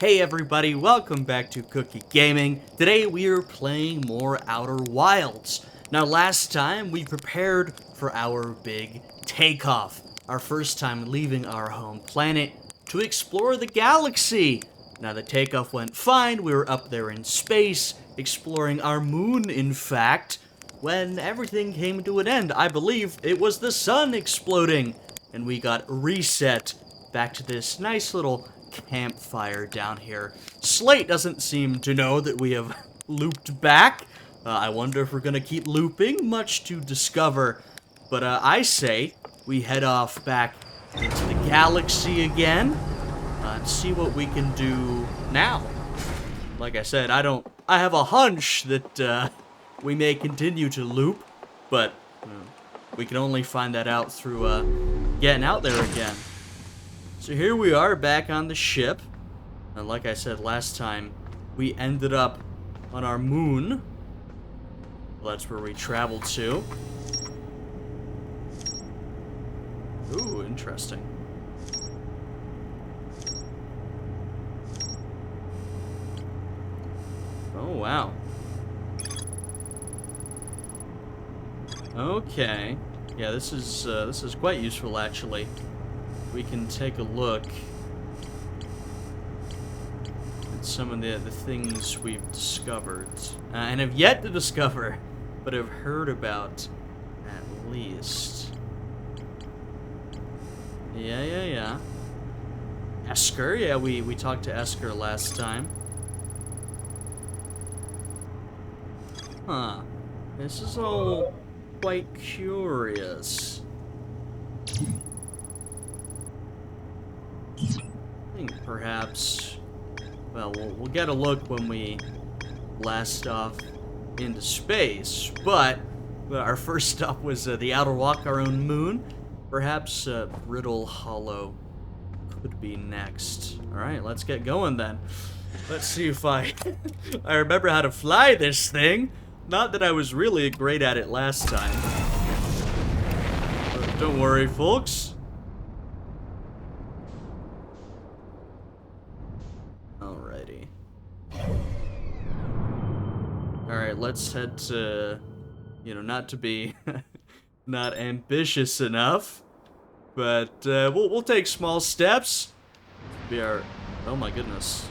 Hey everybody, welcome back to Cookie Gaming. Today we are playing more Outer Wilds. Now last time we prepared for our big takeoff. Our first time leaving our home planet to explore the galaxy. Now the takeoff went fine, we were up there in space, exploring our moon in fact, when everything came to an end. I believe it was the sun exploding, and we got reset back to this nice little campfire down here. Slate doesn't seem to know that we have looped back. I wonder if we're gonna keep looping, much to discover. But I say we head off back into the galaxy again and see what we can do now. Like I said, I have a hunch that we may continue to loop, but we can only find that out through getting out there again. So here we are back on the ship, and like I said last time, we ended up on our moon. Well, that's where we traveled to. Ooh, interesting. Oh, wow. Okay. Yeah, this is quite useful actually. We can take a look at some of the things we've discovered, and have yet to discover, but have heard about at least. Yeah. Esker, yeah, we talked to Esker last time. Huh. This is all quite curious. I think perhaps, well, we'll get a look when we blast off into space, but our first stop was the Outer Walk, our own moon. Perhaps Brittle Hollow could be next. Alright, let's get going then. Let's see if I remember how to fly this thing. Not that I was really great at it last time. But don't worry, folks. Alrighty. Alright, let's head to, not to be not ambitious enough, but we'll take small steps. We are, oh my goodness.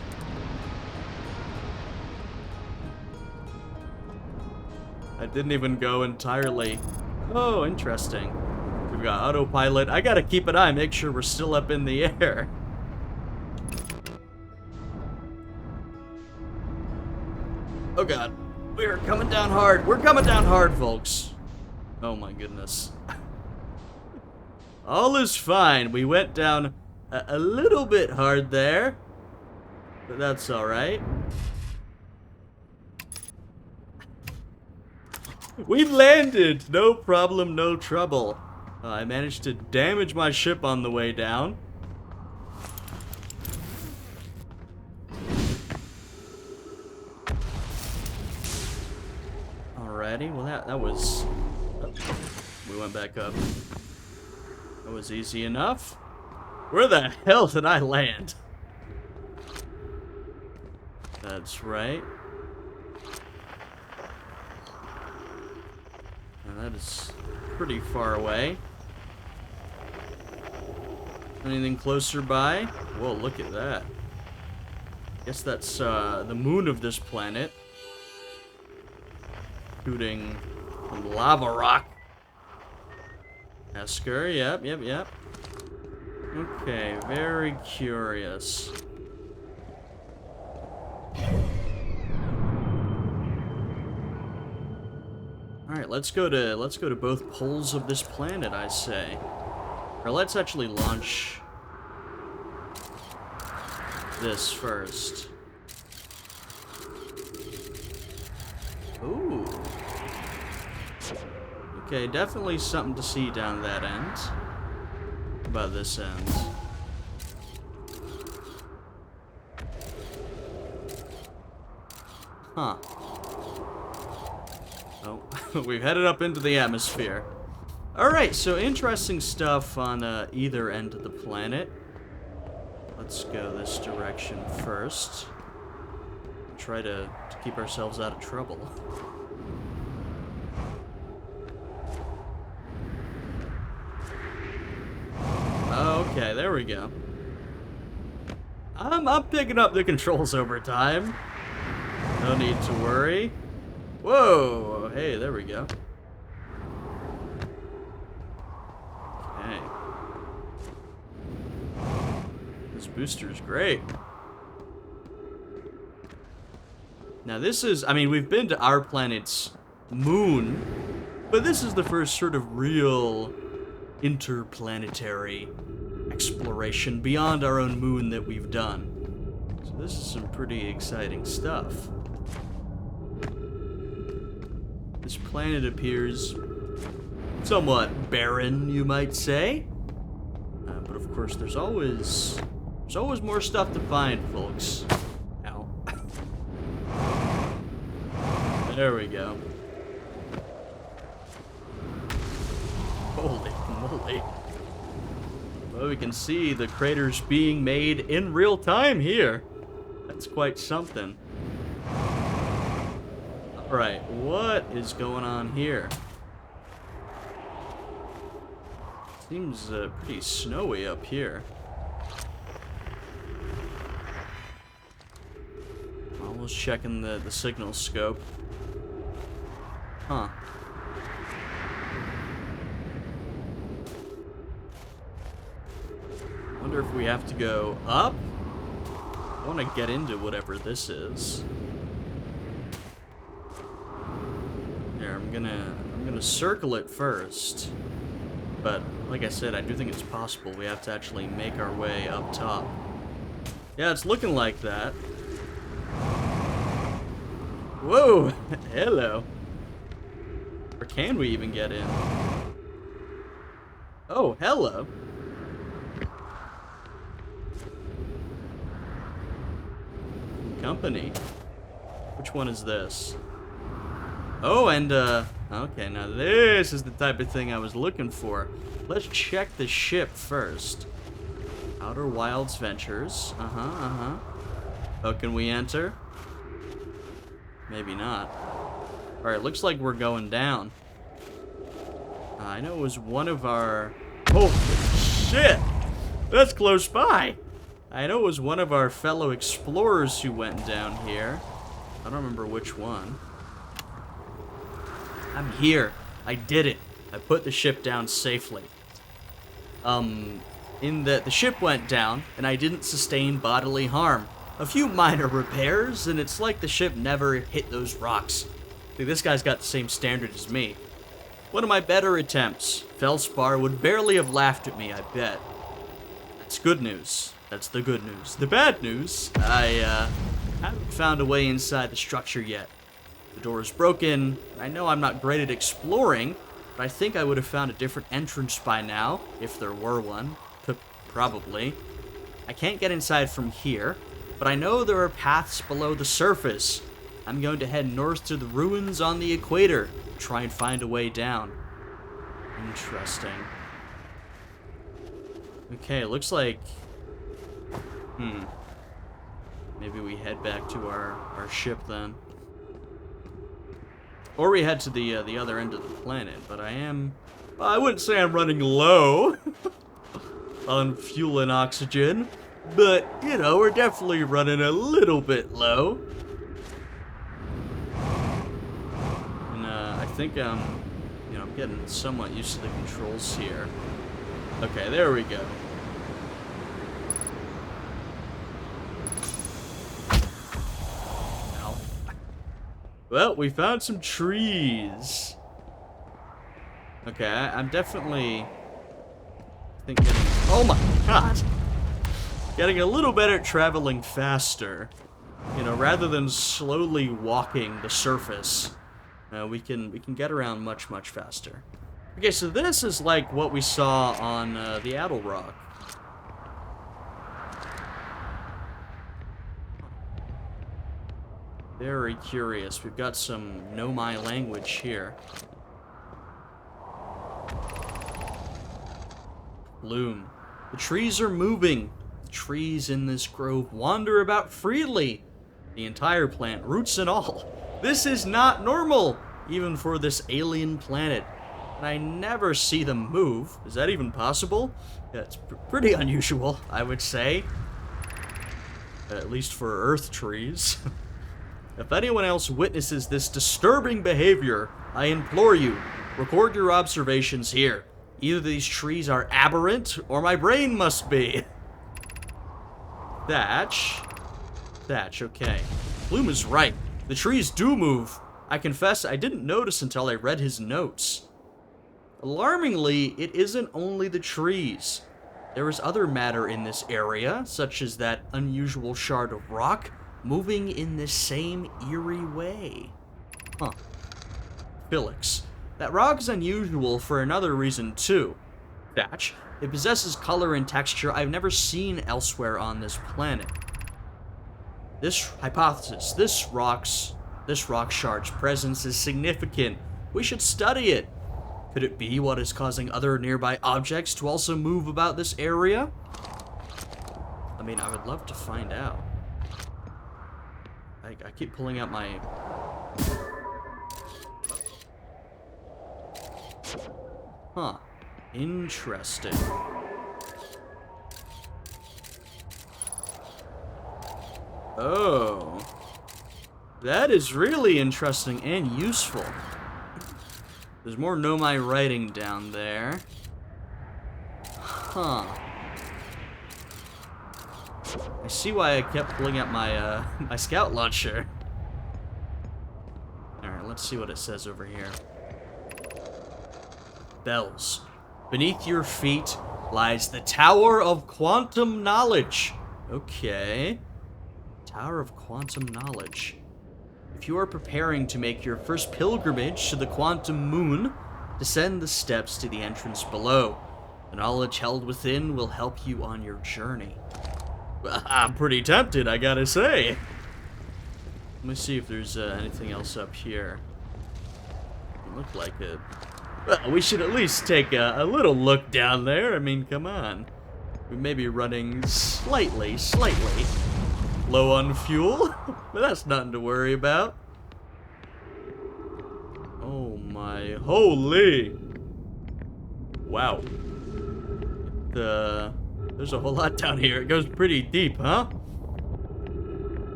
I didn't even go entirely. Oh, interesting. We've got autopilot. I gotta keep an eye, make sure we're still up in the air. Oh god, we are coming down hard. We're coming down hard, folks. Oh my goodness. All is fine. We went down a little bit hard there, but that's alright. We landed! No problem, no trouble. I managed to damage my ship on the way down. Alrighty, well that was... Oh, we went back up. That was easy enough. Where the hell did I land? That's right. And that is pretty far away. Anything closer by? Whoa, look at that. Guess that's the moon of this planet. Shooting from lava rock. Esker, yep. Okay, very curious. Alright, let's go to both poles of this planet, I say. Or let's actually launch this first. Ooh. Okay, definitely something to see down that end. How about this end? Huh. Oh, we've headed up into the atmosphere. Alright, so interesting stuff on either end of the planet. let's go this direction first. Try to keep ourselves out of trouble. Okay, there we go. I'm picking up the controls over time. No need to worry. Whoa! Hey, there we go. Okay. This booster's great. Now this is, I mean, we've been to our planet's moon, but this is the first sort of real interplanetary exploration beyond our own moon that we've done. So this is some pretty exciting stuff. This planet appears somewhat barren, you might say. But of course, there's always more stuff to find, folks. Ow. There we go. Holy moly. Well, we can see the craters being made in real time here. That's quite something. Alright, what is going on here? Seems pretty snowy up here. Almost checking the signal scope. Huh. Wonder if we have to go up? I want to get into whatever this is. Here, I'm gonna circle it first. But like I said, I do think it's possible we have to actually make our way up top. Yeah, it's looking like that. Whoa! Hello. Or can we even get in? Oh, hello. Company. Which one is this? Oh, and okay, now this is the type of thing I was looking for. Let's check the ship first. Outer Wilds Ventures. Oh, can we enter? Maybe not. Alright, looks like we're going down. I know it was one of our... Oh, shit! That's close by! I know it was one of our fellow explorers who went down here. I don't remember which one. I'm here. I did it. I put the ship down safely. The ship went down, and I didn't sustain bodily harm. A few minor repairs, and it's like the ship never hit those rocks. Dude, this guy's got the same standard as me. One of my better attempts. Felspar would barely have laughed at me, I bet. That's good news. That's the good news. The bad news, I haven't found a way inside the structure yet. The door is broken. I know I'm not great at exploring, but I think I would have found a different entrance by now, if there were one. Probably. I can't get inside from here, but I know there are paths below the surface. I'm going to head north to the ruins on the equator, try and find a way down. Interesting. Okay, it looks like... Maybe we head back to our ship then. Or we head to the other end of the planet, but I wouldn't say I'm running low on fuel and oxygen, but, you know, we're definitely running a little bit low. And, I think, I'm getting somewhat used to the controls here. Okay, there we go. Well, we found some trees. Okay, I'm definitely... Oh my god! Getting a little better at traveling faster. You know, rather than slowly walking the surface, we can get around much faster. Okay, so this is like what we saw on the Addle Rock. Very curious. We've got some Nomai language here. Bloom. The trees are moving. trees in this grove wander about freely. The entire plant, roots and all. This is not normal, even for this alien planet. And I never see them move. Is that even possible? Yeah, it's pretty unusual, I would say. At least for Earth trees. If anyone else witnesses this disturbing behavior, I implore you, record your observations here. Either these trees are aberrant, or my brain must be. Thatch, okay. Bloom is right. The trees do move. I confess I didn't notice until I read his notes. Alarmingly, it isn't only the trees. There is other matter in this area, such as that unusual shard of rock, moving in the same eerie way. Huh. Felix. That rock is unusual for another reason, too. Thatch. It possesses color and texture I've never seen elsewhere on this planet. This hypothesis, this rock shard's presence is significant. We should study it. Could it be what is causing other nearby objects to also move about this area? I mean, I would love to find out. I keep pulling out my... Huh. Interesting. Oh. That is really interesting and useful. There's more Nomai writing down there. Huh. I see why I kept pulling out my, my scout launcher. Alright, let's see what it says over here. Bells. Beneath your feet lies the Tower of Quantum Knowledge. Okay. Tower of Quantum Knowledge. If you are preparing to make your first pilgrimage to the Quantum Moon, descend the steps to the entrance below. The knowledge held within will help you on your journey. I'm pretty tempted, I gotta say. Let me see if there's anything else up here. Doesn't look like it. Well, we should at least take a little look down there. I mean, come on. We may be running slightly low on fuel, but that's nothing to worry about. Oh my holy. Wow. There's a whole lot down here. It goes pretty deep, huh?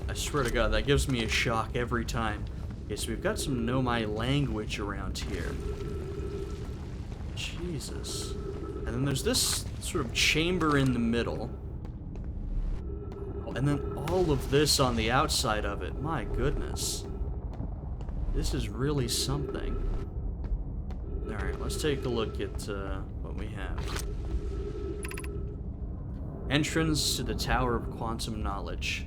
I swear to God, that gives me a shock every time. Okay, so we've got some Nomai language around here. Jesus. And then there's this sort of chamber in the middle. And then all of this on the outside of it. My goodness. This is really something. Alright, let's take a look at what we have. Entrance to the Tower of Quantum Knowledge.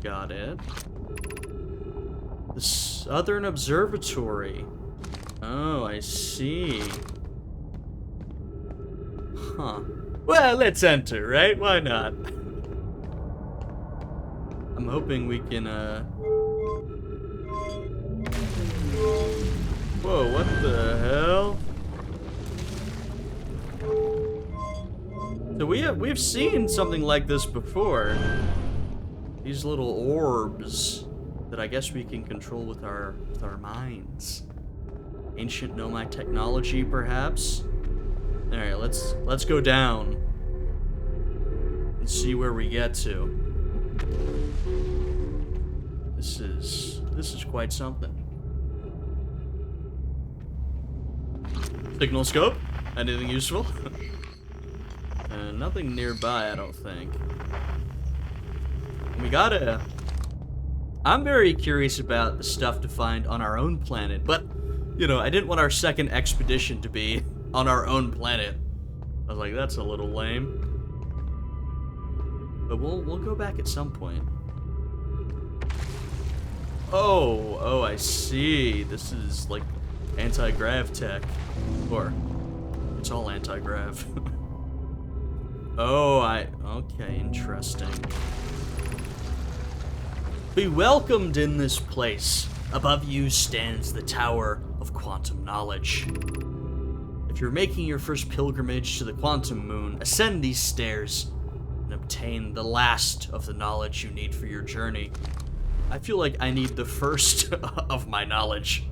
Got it. The Southern Observatory. Oh, I see. Huh. Well, let's enter, right? Why not? I'm hoping we can, Whoa, what the hell? So we've seen something like this before. These little orbs that I guess we can control with our minds. Ancient Nomai technology, perhaps. All right, let's go down and see where we get to. This is quite something. Signal scope. Anything useful? Nothing nearby, I don't think. We gotta... I'm very curious about the stuff to find on our own planet, but, you know, I didn't want our second expedition to be on our own planet. I was like, that's a little lame. But we'll go back at some point. Oh, I see. This is, like, anti-grav tech. Or, it's all anti-grav. Okay, interesting. Be welcomed in this place. Above you stands the Tower of of quantum knowledge. If you're making your first pilgrimage to the quantum moon, ascend these stairs and obtain the last of the knowledge you need for your journey. I feel like I need the first of my knowledge.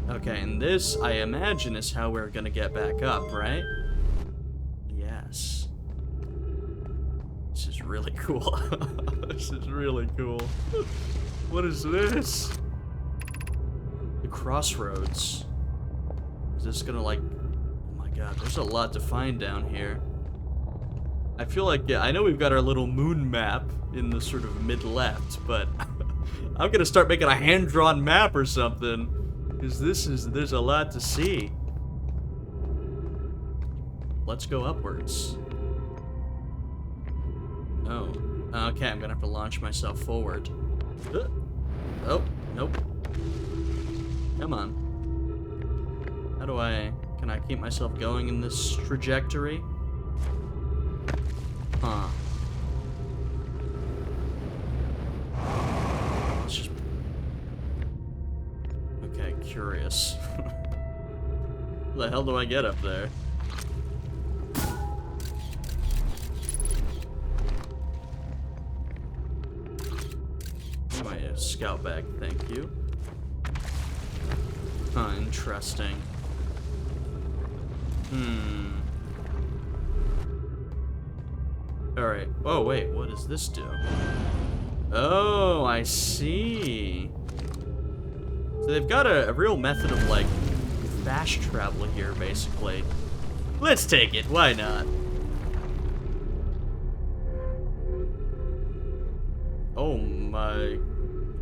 Okay, and this, I imagine, is how we're gonna get back up, right? Yes. This is really cool. This is really cool. What is this? The crossroads. Is this gonna, like... Oh my god, there's a lot to find down here. I feel like, yeah, I know we've got our little moon map in the sort of mid-left, but I'm gonna start making a hand-drawn map or something. Because there's a lot to see. Let's go upwards. Oh. Okay, I'm gonna have to launch myself forward. Oh, nope. Come on. How do can I keep myself going in this trajectory? Huh. Let's just... Okay, curious. How the hell do I get up there? My scout bag, thank you. Huh, interesting. Alright. Oh, wait, what does this do? Oh, I see. So they've got a real method of, like, fast travel here, basically. Let's take it, why not?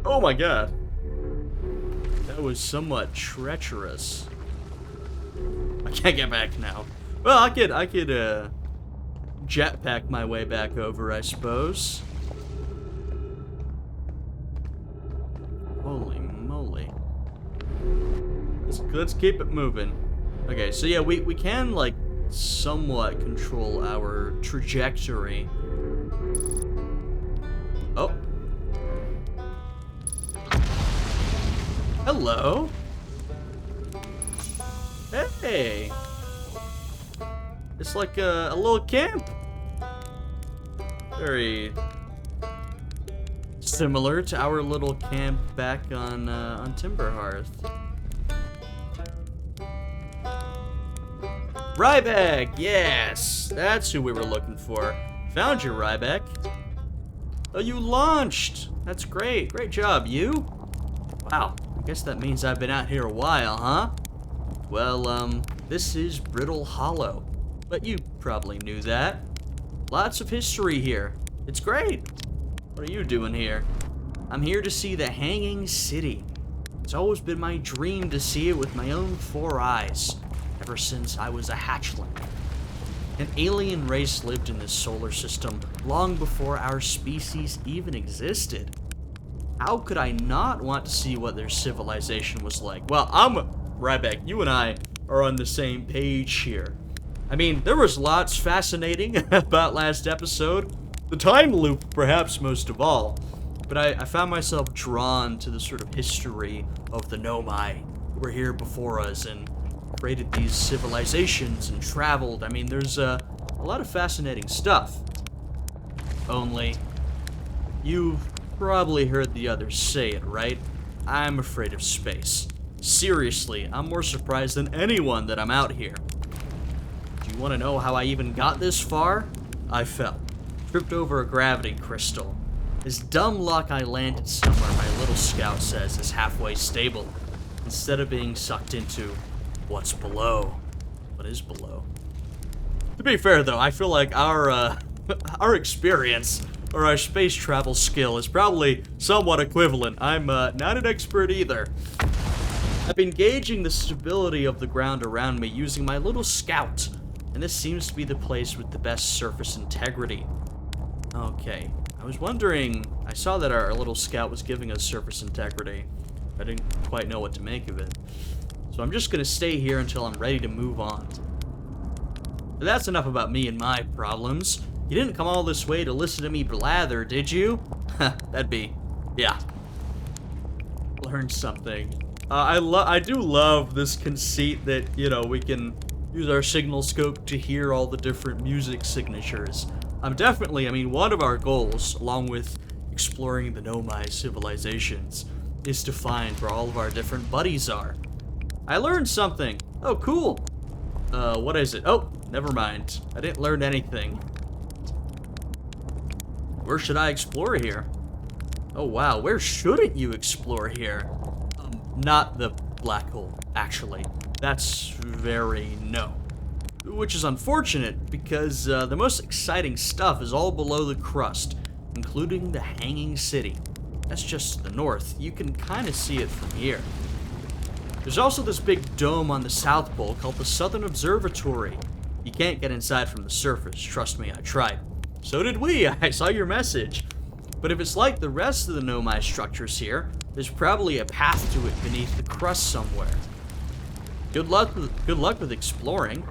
Oh my god. That was somewhat treacherous. I can't get back now. Well, I could jetpack my way back over, I suppose. Holy moly. Let's keep it moving. Okay, so yeah, we can, like, somewhat control our trajectory. Oh. Hello. Hey. It's like a little camp. Very similar to our little camp back on Timberhearth. Ryback, yes, that's who we were looking for. Found you, Ryback. Oh, you launched. That's great. Great job, you. Wow, I guess that means I've been out here a while, huh? Well, this is Brittle Hollow. But you probably knew that. Lots of history here. It's great. What are you doing here? I'm here to see the Hanging City. It's always been my dream to see it with my own 4 eyes, ever since I was a hatchling. An alien race lived in this solar system long before our species even existed. How could I not want to see what their civilization was like? Well, Ryback, you and I are on the same page here. I mean, there was lots fascinating about last episode. The time loop, perhaps most of all. But I found myself drawn to the sort of history of the Nomai who were here before us and created these civilizations and traveled. I mean, there's a lot of fascinating stuff. Only, you've probably heard the others say it, right? I'm afraid of space. Seriously, I'm more surprised than anyone that I'm out here. Do you want to know how I even got this far? I fell. Tripped over a gravity crystal. As dumb luck, I landed somewhere my little scout says is halfway stable, instead of being sucked into what's below. What is below? To be fair, though, I feel like our experience or our space travel skill is probably somewhat equivalent. I'm not an expert either. I've been gauging the stability of the ground around me using my little scout, and this seems to be the place with the best surface integrity. Okay, I was wondering, I saw that our little scout was giving us surface integrity. I didn't quite know what to make of it. So I'm just gonna stay here until I'm ready to move on. But that's enough about me and my problems. You didn't come all this way to listen to me blather, did you? That'd be Yeah. Learn something. I do love this conceit that, you know, we can use our signal scope to hear all the different music signatures. I mean, one of our goals, along with exploring the Nomai civilizations, is to find where all of our different buddies are. I learned something. Oh, cool. What is it? Oh, never mind. I didn't learn anything. Where should I explore here? Oh, wow. Where shouldn't you explore here? Not the black hole, actually. That's very no. Which is unfortunate, because the most exciting stuff is all below the crust, including the Hanging City. That's just to the north. You can kind of see it from here. There's also this big dome on the South Pole called the Southern Observatory. You can't get inside from the surface, trust me, I tried. So did we, I saw your message. But if it's like the rest of the Nomai structures here, there's probably a path to it beneath the crust somewhere. Good luck with exploring.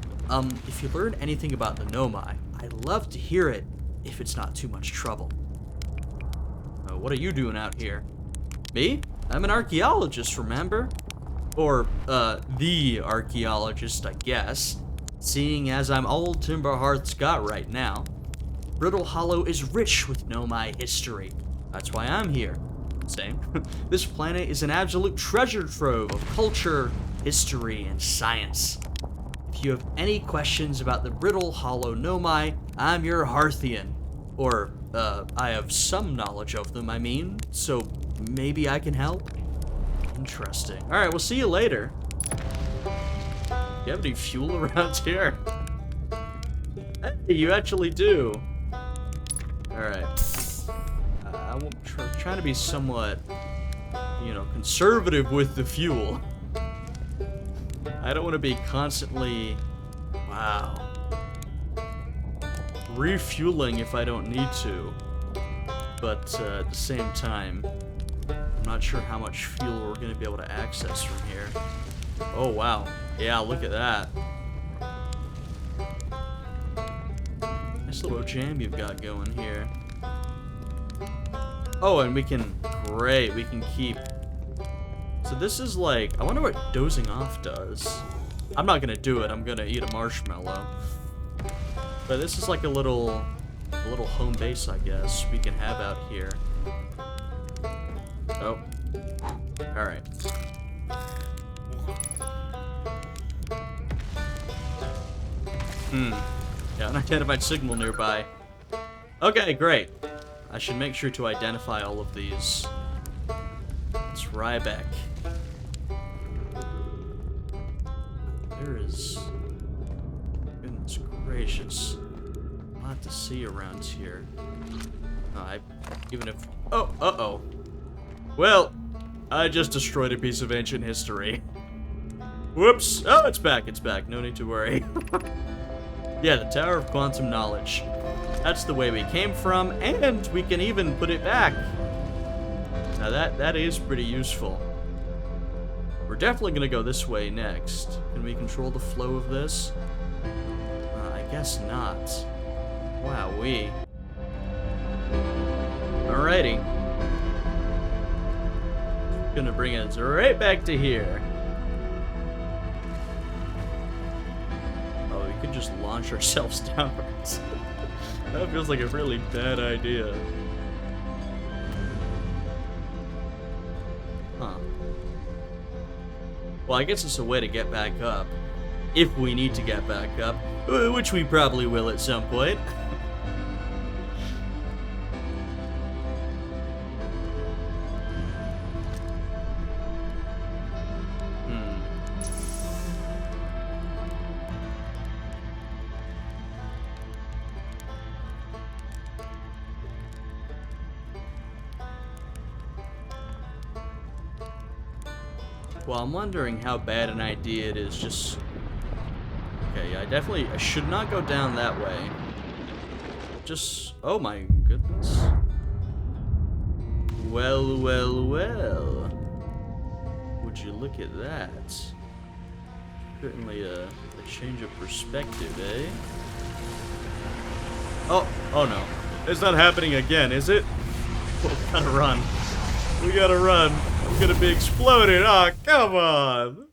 If you learn anything about the Nomai, I'd love to hear it if it's not too much trouble. What are you doing out here? Me? I'm an archaeologist, remember? Or, the archaeologist, I guess. Seeing as I'm all Timberhearth's got right now. Brittle Hollow is rich with Nomai history. That's why I'm here. Same. This planet is an absolute treasure trove of culture, history, and science. If you have any questions about the Brittle Hollow Nomai, I'm your Hearthian. Or, I have some knowledge of them, I mean, so maybe I can help? Interesting. Alright, we'll see you later. Do you have any fuel around here? Hey, you actually do. Alright. I'm trying to be somewhat, you know, conservative with the fuel. I don't want to be constantly, wow, refueling if I don't need to. But at the same time, I'm not sure how much fuel we're going to be able to access from here. Oh, wow. Yeah, look at that. Nice little jam you've got going here. Oh, and we can, great, we can keep. So this is like, I wonder what dozing off does. I'm not going to do it, I'm going to eat a marshmallow. But this is like a little home base, I guess, we can have out here. Oh. Alright. Yeah, unidentified signal nearby. Okay, great. I should make sure to identify all of these. It's Ryback. There is... Goodness gracious. A lot to see around here. Even if... Oh, uh-oh. Well, I just destroyed a piece of ancient history. Whoops. Oh, it's back, it's back. No need to worry. Yeah, the Tower of Quantum Knowledge. That's the way we came from, and we can even put it back. Now that is pretty useful. We're definitely going to go this way next. Can we control the flow of this? I guess not. Wowee. Alrighty. Gonna bring us right back to here. Oh, we could just launch ourselves downwards. That feels like a really bad idea. Huh. Well, I guess it's a way to get back up. If we need to get back up. Which we probably will at some point. Well, I'm wondering how bad an idea it is just... Okay, yeah, I should not go down that way. Just... Oh my goodness. Well, well, well. Would you look at that? Certainly a change of perspective, eh? Oh no. It's not happening again, is it? We'll gotta run. We gotta run. I'm gonna be exploded. Oh, come on.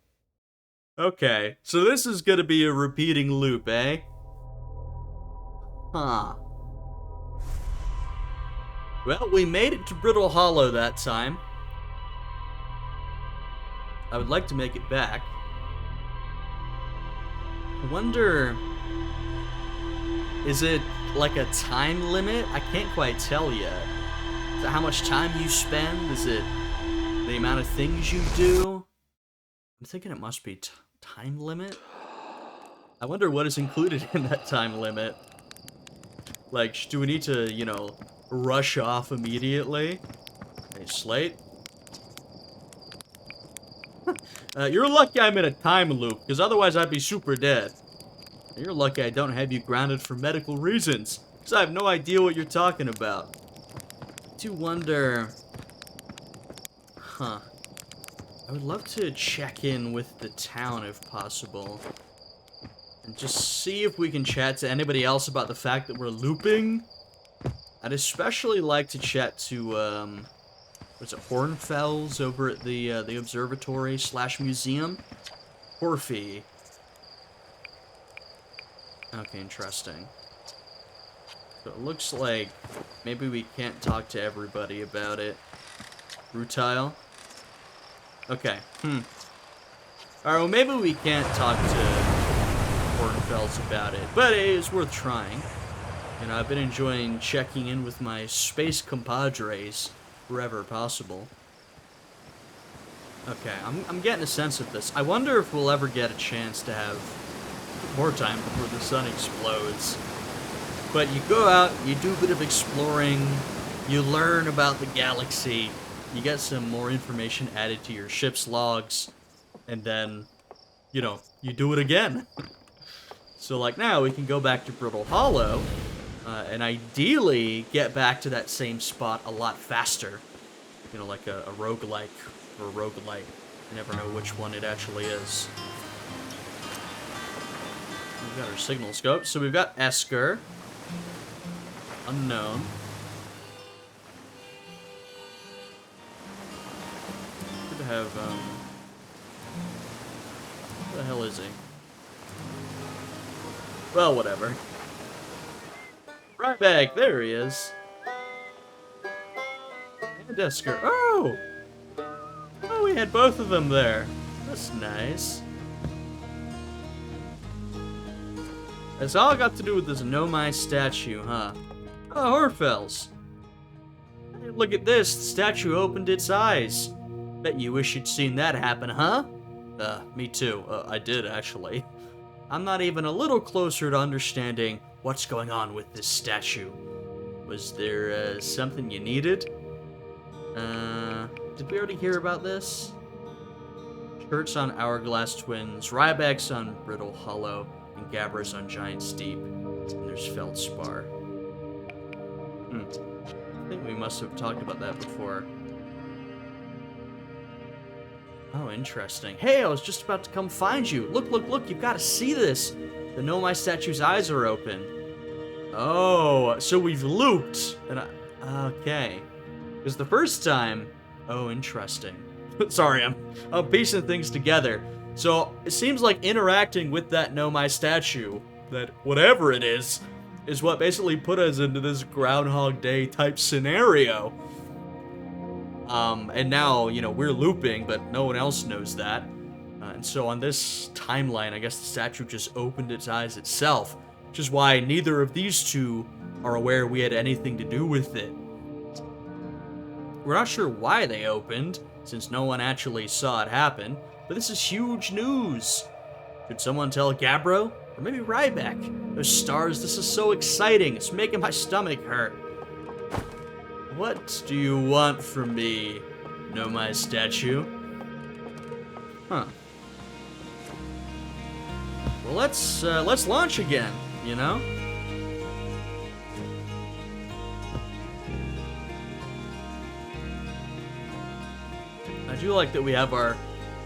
Okay, so this is gonna be a repeating loop, eh? Huh. Well, we made it to Brittle Hollow that time. I would like to make it back. I wonder... Is it like a time limit? I can't quite tell yet. Is it how much time you spend? Is it the amount of things you do? I'm thinking it must be time limit. I wonder what is included in that time limit. Like, do we need to, you know, rush off immediately? Hey, Slate? You're lucky I'm in a time loop, because otherwise I'd be super dead. You're lucky I don't have you grounded for medical reasons, because I have no idea what you're talking about. I do wonder... Huh. I would love to check in with the town if possible. And just see if we can chat to anybody else about the fact that we're looping. I'd especially like to chat to, what's it, Hornfels over at the observatory / museum? Horfy. Okay, interesting. So it looks like maybe we can't talk to everybody about it. Rutile? Okay, Alright, well maybe we can't talk to Hornfels about it, but it is worth trying. You know, I've been enjoying checking in with my space compadres wherever possible. Okay, I'm getting a sense of this. I wonder if we'll ever get a chance to have more time before the sun explodes. But you go out, you do a bit of exploring, you learn about the galaxy, you get some more information added to your ship's logs, and then, you know, you do it again. So like now, we can go back to Brittle Hollow, and ideally get back to that same spot a lot faster. You know, like a roguelike or a roguelite. You never know which one it actually is. We've got our signal scope. So we've got Esker. Unknown. Good to have, Where the hell is he? Well, whatever. Right back, there he is. And Esker. Oh! Oh, we had both of them there. That's nice. That's all I got to do with this Nomai statue, huh? Oh, Horfels. Hey, look at this. The statue opened its eyes. Bet you wish you'd seen that happen, huh? Me too. I did, actually. I'm not even a little closer to understanding what's going on with this statue. Was there, something you needed? Did we already hear about this? Shirts on Hourglass Twins, Ryback's on Brittle Hollow, and Gabra's on Giant Steep. And there's Feldspar. I think we must have talked about that before. Oh, interesting. Hey, I was just about to come find you. Look, look, look, you've got to see this. The Nomai statue's eyes are open. Oh, so we've looped. And okay. Because the first time... Oh, interesting. Sorry, I'm piecing things together. So, it seems like interacting with that Nomai statue, that whatever it is what basically put us into this Groundhog Day type scenario. And now, you know, we're looping, but no one else knows that. And so on this timeline, I guess the statue just opened its eyes itself, which is why neither of these two are aware we had anything to do with it. We're not sure why they opened, since no one actually saw it happen, but this is huge news. Should someone tell Gabbro? Or maybe Ryback? Those stars, this is so exciting, it's making my stomach hurt. What do you want from me, Nomai statue? Huh. Well, let's launch again, you know? I do like that we have our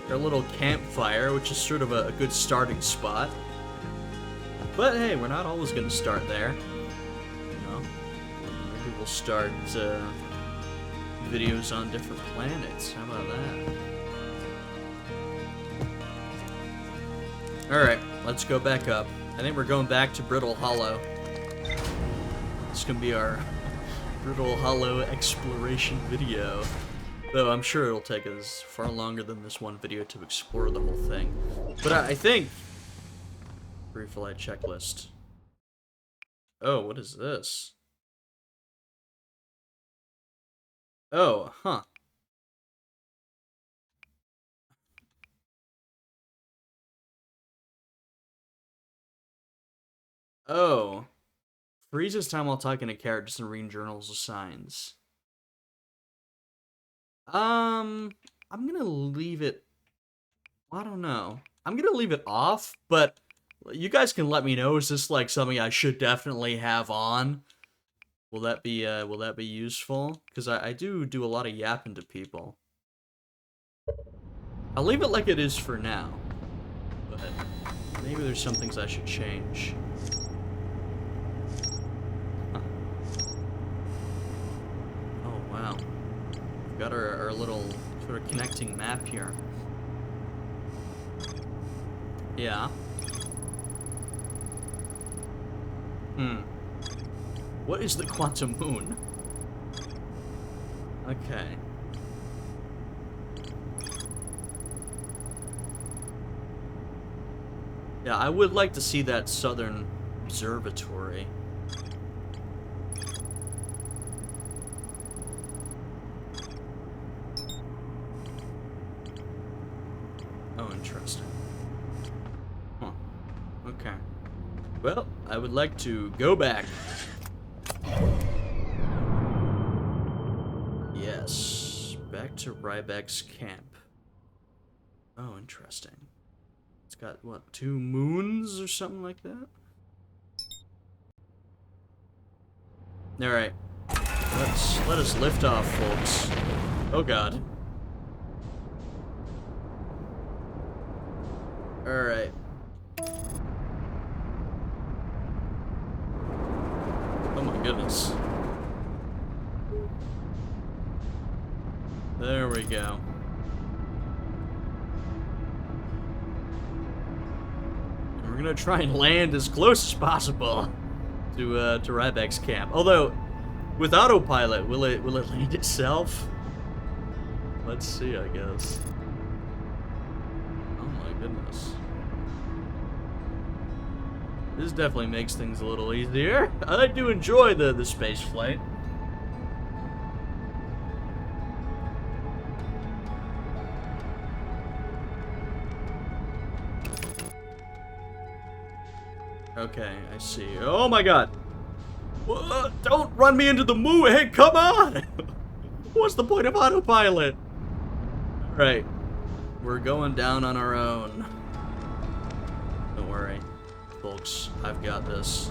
little campfire, which is sort of a good starting spot. But hey, we're not always going to start there. You know? Maybe we'll start videos on different planets. How about that? Alright, let's go back up. I think we're going back to Brittle Hollow. This can be our Brittle Hollow exploration video. Though I'm sure it'll take us far longer than this one video to explore the whole thing. But I think... Pre-flight checklist. Oh, what is this? Oh, huh. Oh. Freezes time while talking to characters and reading journals of signs. I'm gonna leave it... I don't know. I'm gonna leave it off, but you guys can let me know. Is this like something I should definitely have on? Will that be useful? Because I do a lot of yapping to people. I'll leave it like it is for now. But maybe there's some things I should change. Huh. Oh, wow. We've got our little sort of connecting map here. Yeah. What is the quantum moon? Okay. Yeah, I would like to see that southern observatory. Oh, interesting. Huh. Okay. Well, I would like to go back. Yes, back to Ryback's camp. Oh, interesting. It's got, what, 2 moons or something like that? Alright. Let us lift off, folks. Oh god. Alright. Oh my goodness. There we go. And we're gonna try and land as close as possible to Ryback's camp. Although, with autopilot, will it land itself? Let's see, I guess. Oh my goodness. This definitely makes things a little easier. I do enjoy the space flight. Okay, I see. Oh my god! Don't run me into the moon! Hey, come on! What's the point of autopilot? Alright. We're going down on our own. Don't worry, folks. I've got this.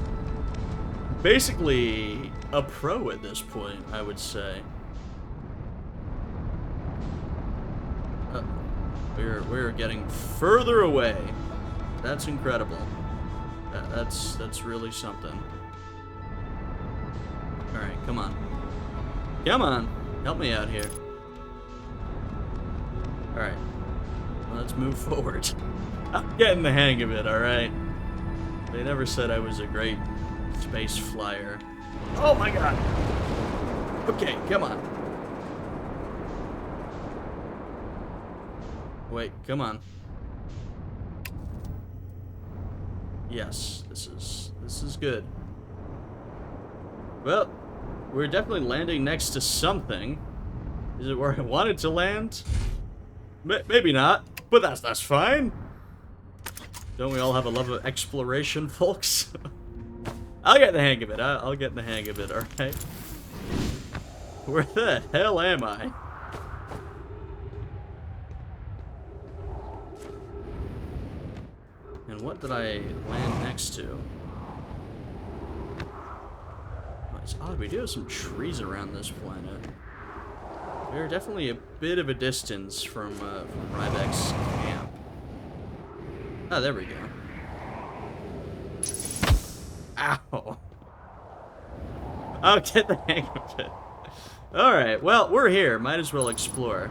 Basically, a pro at this point, I would say. We're getting further away. That's incredible. That's really something. Alright, come on. Come on! Help me out here. Alright. Well, let's move forward. I'm getting the hang of it, alright? They never said I was a great space flyer. Oh my god! Okay, come on. Wait, come on. Yes, this is good. Well, we're definitely landing next to something. Is it where I wanted to land? Maybe not, but that's fine. Don't we all have a love of exploration, folks? I'll get the hang of it. I'll get the hang of it, alright? Where the hell am I? And what did I land next to? Oh, it's odd. We do have some trees around this planet. We're definitely a bit of a distance from Ryback's camp. Oh, there we go. Ow! I'll get the hang of it. Alright, well, we're here. Might as well explore.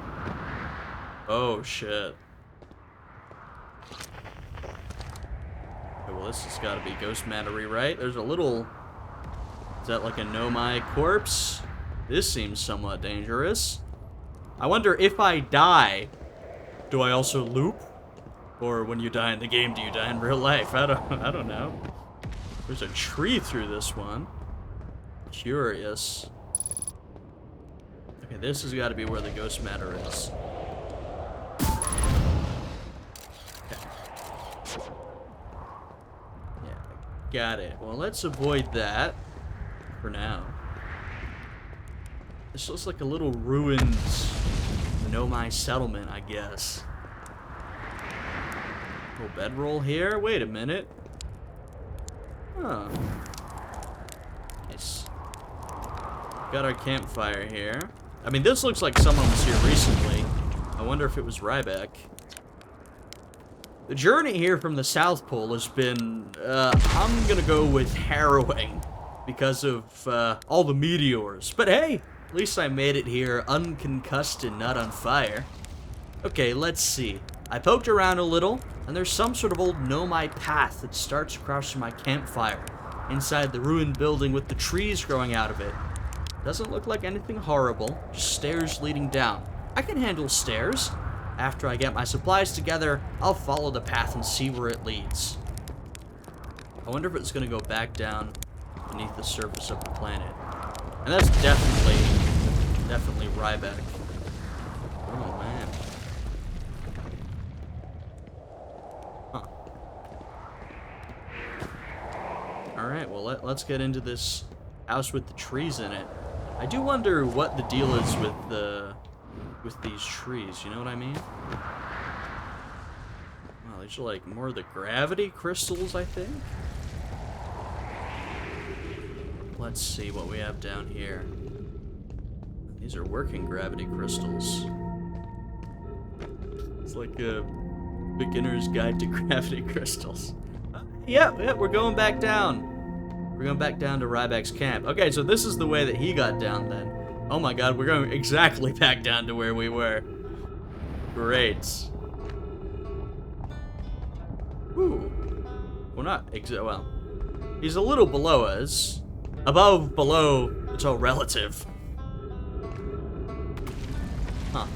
Oh, shit. Okay, well, this has got to be ghost mattery, right? There's a little... Is that like a Nomai corpse? This seems somewhat dangerous. I wonder if I die, do I also loop? Or when you die in the game, do you die in real life? I don't know. There's a tree through this one. Curious. Okay, this has got to be where the ghost matter is. Okay. Yeah, got it. Well, let's avoid that for now. This looks like a little ruined Nomai settlement, I guess. Little bedroll here. Wait a minute. Huh. Nice. Got our campfire here. I mean, this looks like someone was here recently. I wonder if it was Ryback. The journey here from the South Pole has been, I'm gonna go with harrowing because of all the meteors. But hey, at least I made it here unconcussed and not on fire. Okay, let's see. I poked around a little, and there's some sort of old Nomai path that starts across from my campfire, inside the ruined building with the trees growing out of it. Doesn't look like anything horrible, just stairs leading down. I can handle stairs. After I get my supplies together, I'll follow the path and see where it leads. I wonder if it's gonna go back down beneath the surface of the planet. And that's definitely Ryback. Oh, man. Huh. Alright, well, let's get into this house with the trees in it. I do wonder what the deal is with these trees, you know what I mean? Wow, these are like more of the gravity crystals, I think? Let's see what we have down here. These are working gravity crystals. It's like a beginner's guide to gravity crystals. Yep, we're going back down. We're going back down to Ryback's camp. Okay, so this is the way that he got down then. Oh my god, we're going exactly back down to where we were. Great. Ooh. Well, not well. He's a little below us. Above, below, it's all relative. Huh.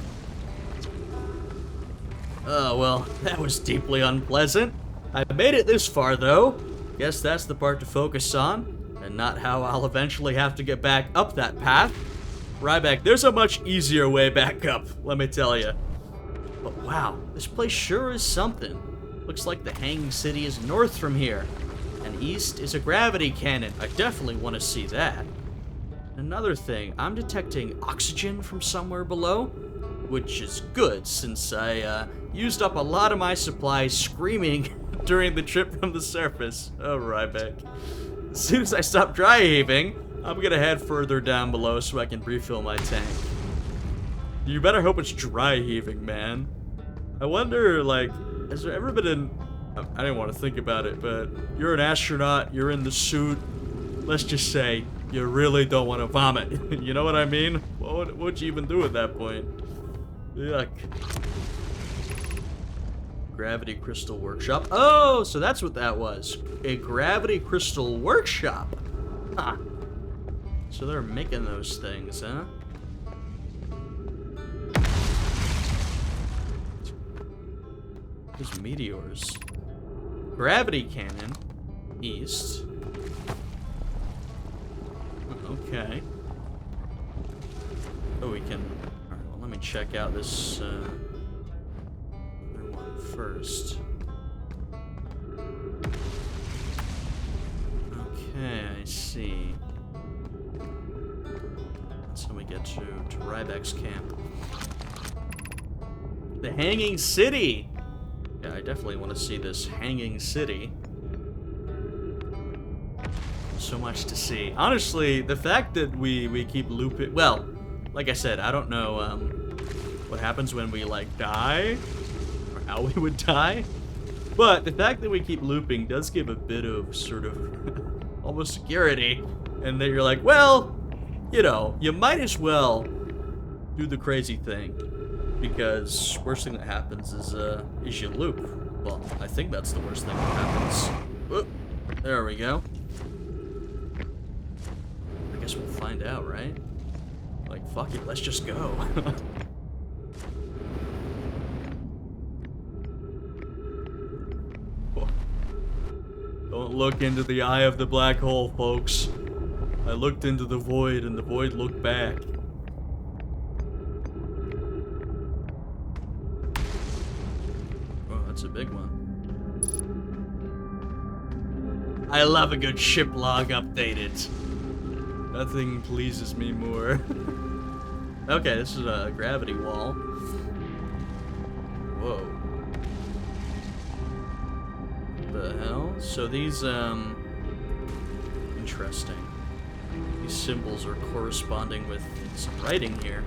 Oh, well, that was deeply unpleasant. I made it this far, though. Guess that's the part to focus on, and not how I'll eventually have to get back up that path. Ryback, there's a much easier way back up, let me tell you. But wow, this place sure is something. Looks like the Hanging City is north from here, and east is a gravity cannon. I definitely want to see that. Another thing, I'm detecting oxygen from somewhere below, which is good since I used up a lot of my supplies screaming during the trip from the surface. Oh, Ryback. As soon as I stop dry heaving, I'm gonna head further down below so I can refill my tank. You better hope it's dry heaving, man. I wonder, like, has there ever been an... I didn't want to think about it, but you're an astronaut, you're in the suit. Let's just say you really don't want to vomit. You know what I mean? What would you even do at that point? Yuck. Gravity Crystal Workshop. Oh, so that's what that was. A Gravity Crystal Workshop. Huh. So they're making those things, huh? There's meteors. Gravity cannon. East. Okay. Oh, we can... Alright, well, let me check out this, other one first. Okay, I see. That's how we get to Ryback's camp. The Hanging City! Yeah, I definitely want to see this Hanging City. So much to see. Honestly, the fact that we keep looping... Well, like I said, I don't know what happens when we, like, die. Or how we would die. But the fact that we keep looping does give a bit of sort of almost security. And then you're like, well, you know, you might as well do the crazy thing, because worst thing that happens is you loop. Well, I think that's the worst thing that happens. Whoop. There we go. I guess we'll find out, right? Like, fuck it, let's just go. Don't look into the eye of the black hole, folks. I looked into the void, and the void looked back. Oh, that's a big one. I love a good ship log updated. Nothing pleases me more. Okay, this is a gravity wall. Whoa. What the hell? So these, interesting. These symbols are corresponding with some writing here.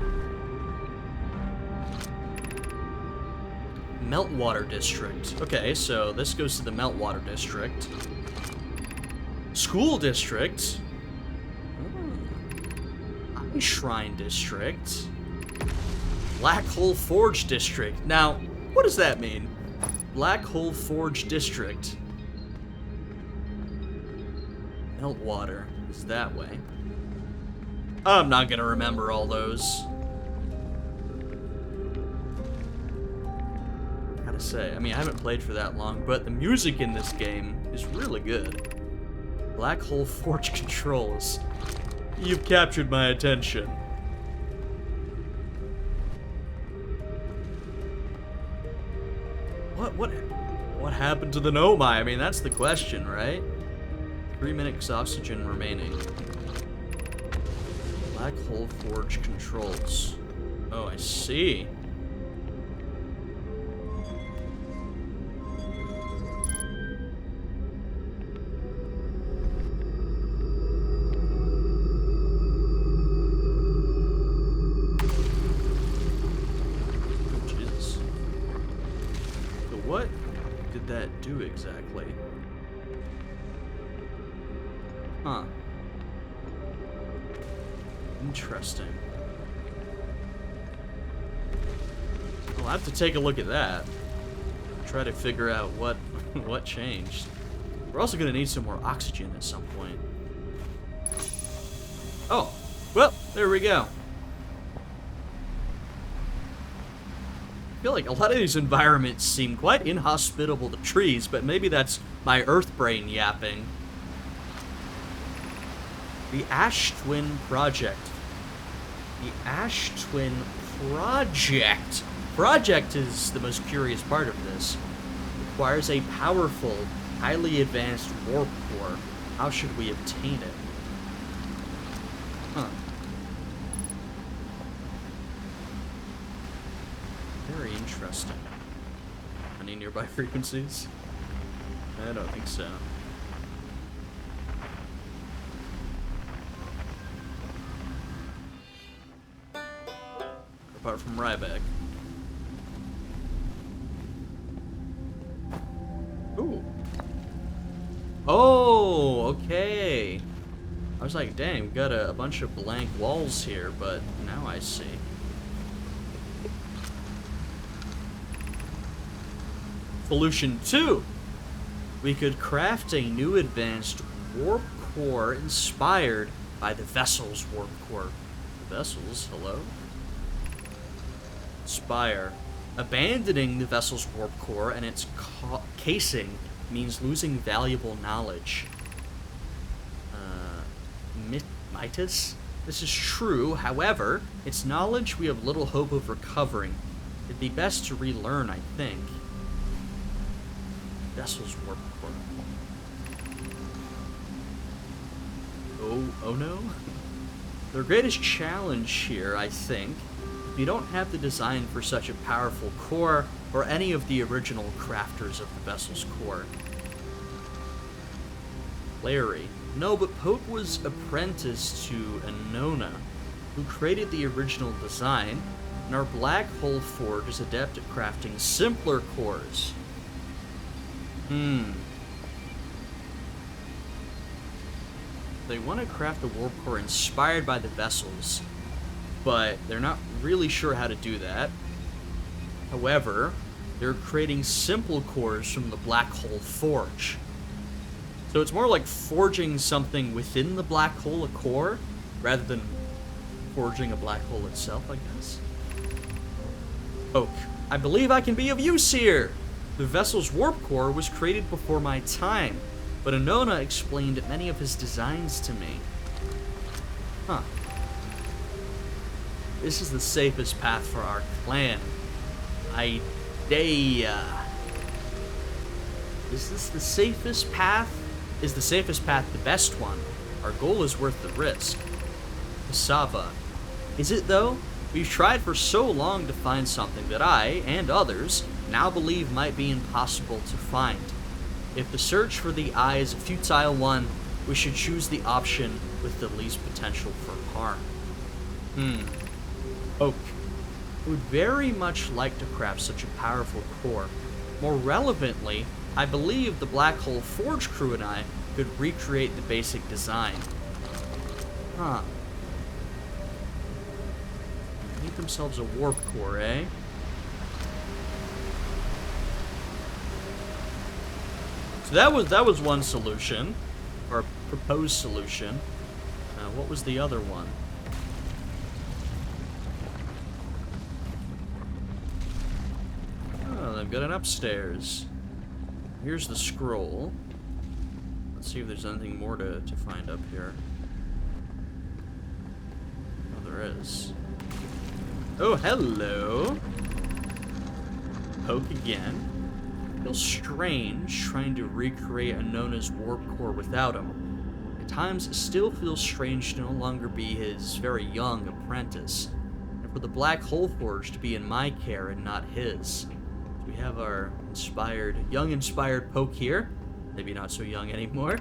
Meltwater District. Okay, so this goes to the Meltwater District. School District. Oh. Shrine District. Black Hole Forge District. Now, what does that mean? Black Hole Forge District. Meltwater is that way. I'm not gonna remember all those. Gotta say, I mean, I haven't played for that long, but the music in this game is really good. Black Hole Forge controls. You've captured my attention. What happened to the Nomai? I mean, that's the question, right? 3 minutes oxygen remaining. Black Hole Forge controls. Oh, I see. What did that do exactly? Huh. Interesting. I'll have to take a look at that. Try to figure out what changed. We're also gonna need some more oxygen at some point. Oh, well, there we go. I feel like a lot of these environments seem quite inhospitable to trees, but maybe that's my Earth brain yapping. The Ash Twin Project. The Ash Twin Project. Project is the most curious part of this. Requires a powerful, highly advanced warp core. How should we obtain it? Huh. Very interesting. Any nearby frequencies? I don't think so. Apart from Ryback. Ooh. Oh, okay. I was like, dang, we got a bunch of blank walls here, but now I see. Solution 2. We could craft a new advanced warp core inspired by the vessel's warp core. The vessels, hello? Spire. Abandoning the vessel's warp core and its casing means losing valuable knowledge. Mitas? This is true, however, its knowledge we have little hope of recovering. It'd be best to relearn, I think. Vessel's warp core. Oh no? Their greatest challenge here, I think, you don't have the design for such a powerful core or any of the original crafters of the vessel's core. Larry. No, but Pope was apprenticed to Anona, who created the original design, and our Black Hole Forge is adept at crafting simpler cores. They want to craft a warp core inspired by the vessels, but they're not really sure how to do that. However, they're creating simple cores from the black hole forge. So it's more like forging something within the black hole, a core, rather than forging a black hole itself, I guess. Oak, I believe I can be of use here! The vessel's warp core was created before my time, but Anona explained many of his designs to me. Huh. This is the safest path for our clan. Idea. Is this the safest path? Is the safest path the best one? Our goal is worth the risk. Cassava. Is it though? We've tried for so long to find something that I, and others, now believe might be impossible to find. If the search for the eye is a futile one, we should choose the option with the least potential for harm. Oak. I would very much like to craft such a powerful core. More relevantly, I believe the Black Hole Forge crew and I could recreate the basic design. Huh. Make themselves a warp core, eh? So that was one solution, or proposed solution. What was the other one? Oh, they've got an upstairs. Here's the scroll. Let's see if there's anything more to find up here. Oh, there is. Oh, hello. Poke again. Feels strange trying to recreate Anona's warp core without him. At times, it still feels strange to no longer be his very young apprentice, and for the Black Hole Forge to be in my care and not his. So we have our young inspired Poke here. Maybe not so young anymore.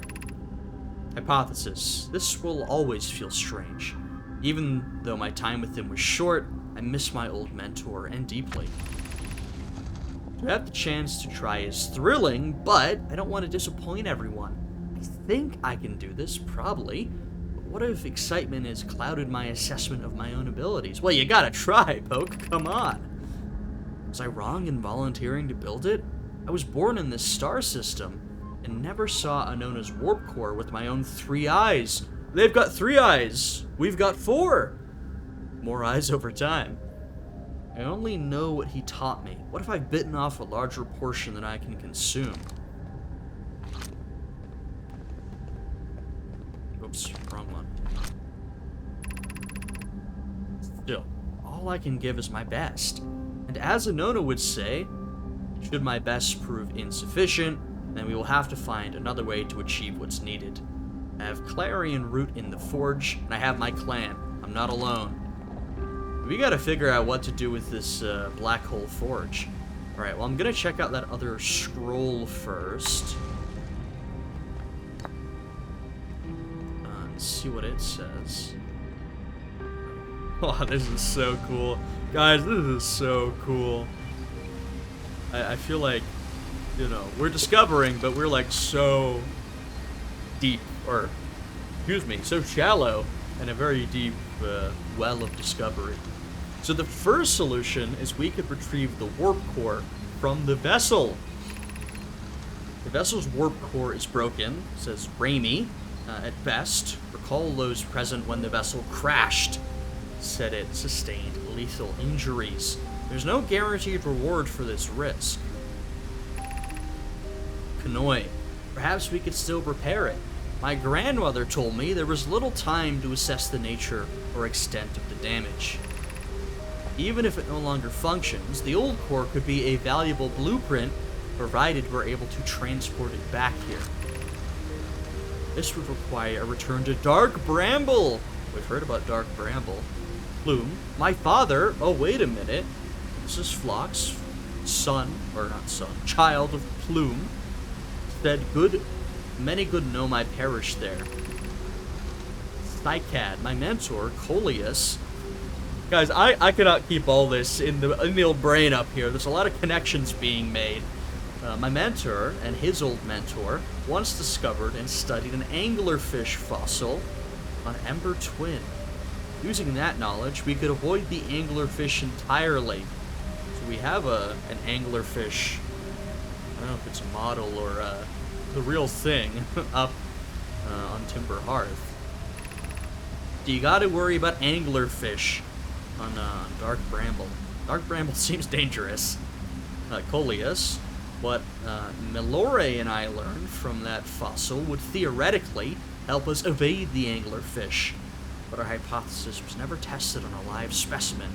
Hypothesis. This will always feel strange. Even though my time with him was short, I miss my old mentor, and deeply. To have the chance to try is thrilling, but I don't want to disappoint everyone. I think I can do this, probably. But what if excitement has clouded my assessment of my own abilities? Well, you gotta try, Poke, come on. Was I wrong in volunteering to build it? I was born in this star system, and never saw Anona's warp core with my own 3 eyes. They've got 3 eyes. We've got 4. More eyes over time. I only know what he taught me. What if I've bitten off a larger portion than I can consume? Oops, wrong one. Still, all I can give is my best. And as Anona would say, should my best prove insufficient, then we will have to find another way to achieve what's needed. I have Clarion Root in the Forge, and I have my clan. I'm not alone. We gotta figure out what to do with this Black Hole Forge. Alright, well, I'm gonna check out that other scroll first. And see what it says. Oh, this is so cool. Guys, this is so cool. I feel like, you know, we're discovering, but we're like so deep, or, excuse me, so shallow in a very deep well of discovery. So the first solution is we could retrieve the warp core from the vessel. The vessel's warp core is broken, says Raimi, at best. Recall those present when the vessel crashed. Said it sustained lethal injuries. There's no guaranteed reward for this risk. Kanoi. Perhaps we could still repair it. My grandmother told me there was little time to assess the nature or extent of the damage. Even if it no longer functions, the old core could be a valuable blueprint, provided we're able to transport it back here. This would require a return to Dark Bramble. We've heard about Dark Bramble. Plume. My father. Oh, wait a minute. This is Phlox, child of Plume. Said many good Nomai perished there. Thykad, my mentor, Coleus. Guys, I cannot keep all this in the old brain up here. There's a lot of connections being made. My mentor and his old mentor once discovered and studied an anglerfish fossil on Ember Twin. Using that knowledge, we could avoid the anglerfish entirely. So we have an anglerfish, I don't know if it's a model or the real thing, up on Timber Hearth. You gotta worry about anglerfish on Dark Bramble. Dark Bramble seems dangerous. Coleus, what Melore and I learned from that fossil would theoretically help us evade the anglerfish. But our hypothesis was never tested on a live specimen.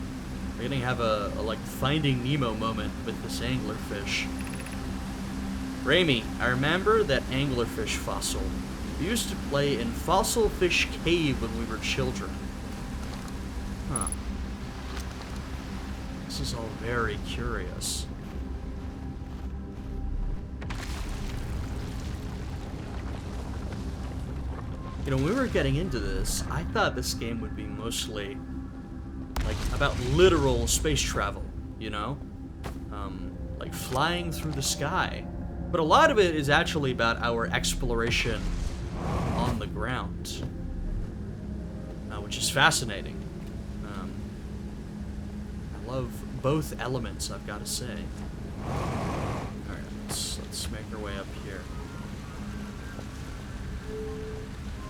We're gonna have a like Finding Nemo moment with this anglerfish. Raimi, I remember that anglerfish fossil. We used to play in Fossil Fish Cave when we were children. Huh. This is all very curious. You know, when we were getting into this, I thought this game would be mostly, like, about literal space travel, you know? Like, flying through the sky. But a lot of it is actually about our exploration on the ground. Which is fascinating. I love both elements, I've got to say. Alright, let's make our way up here.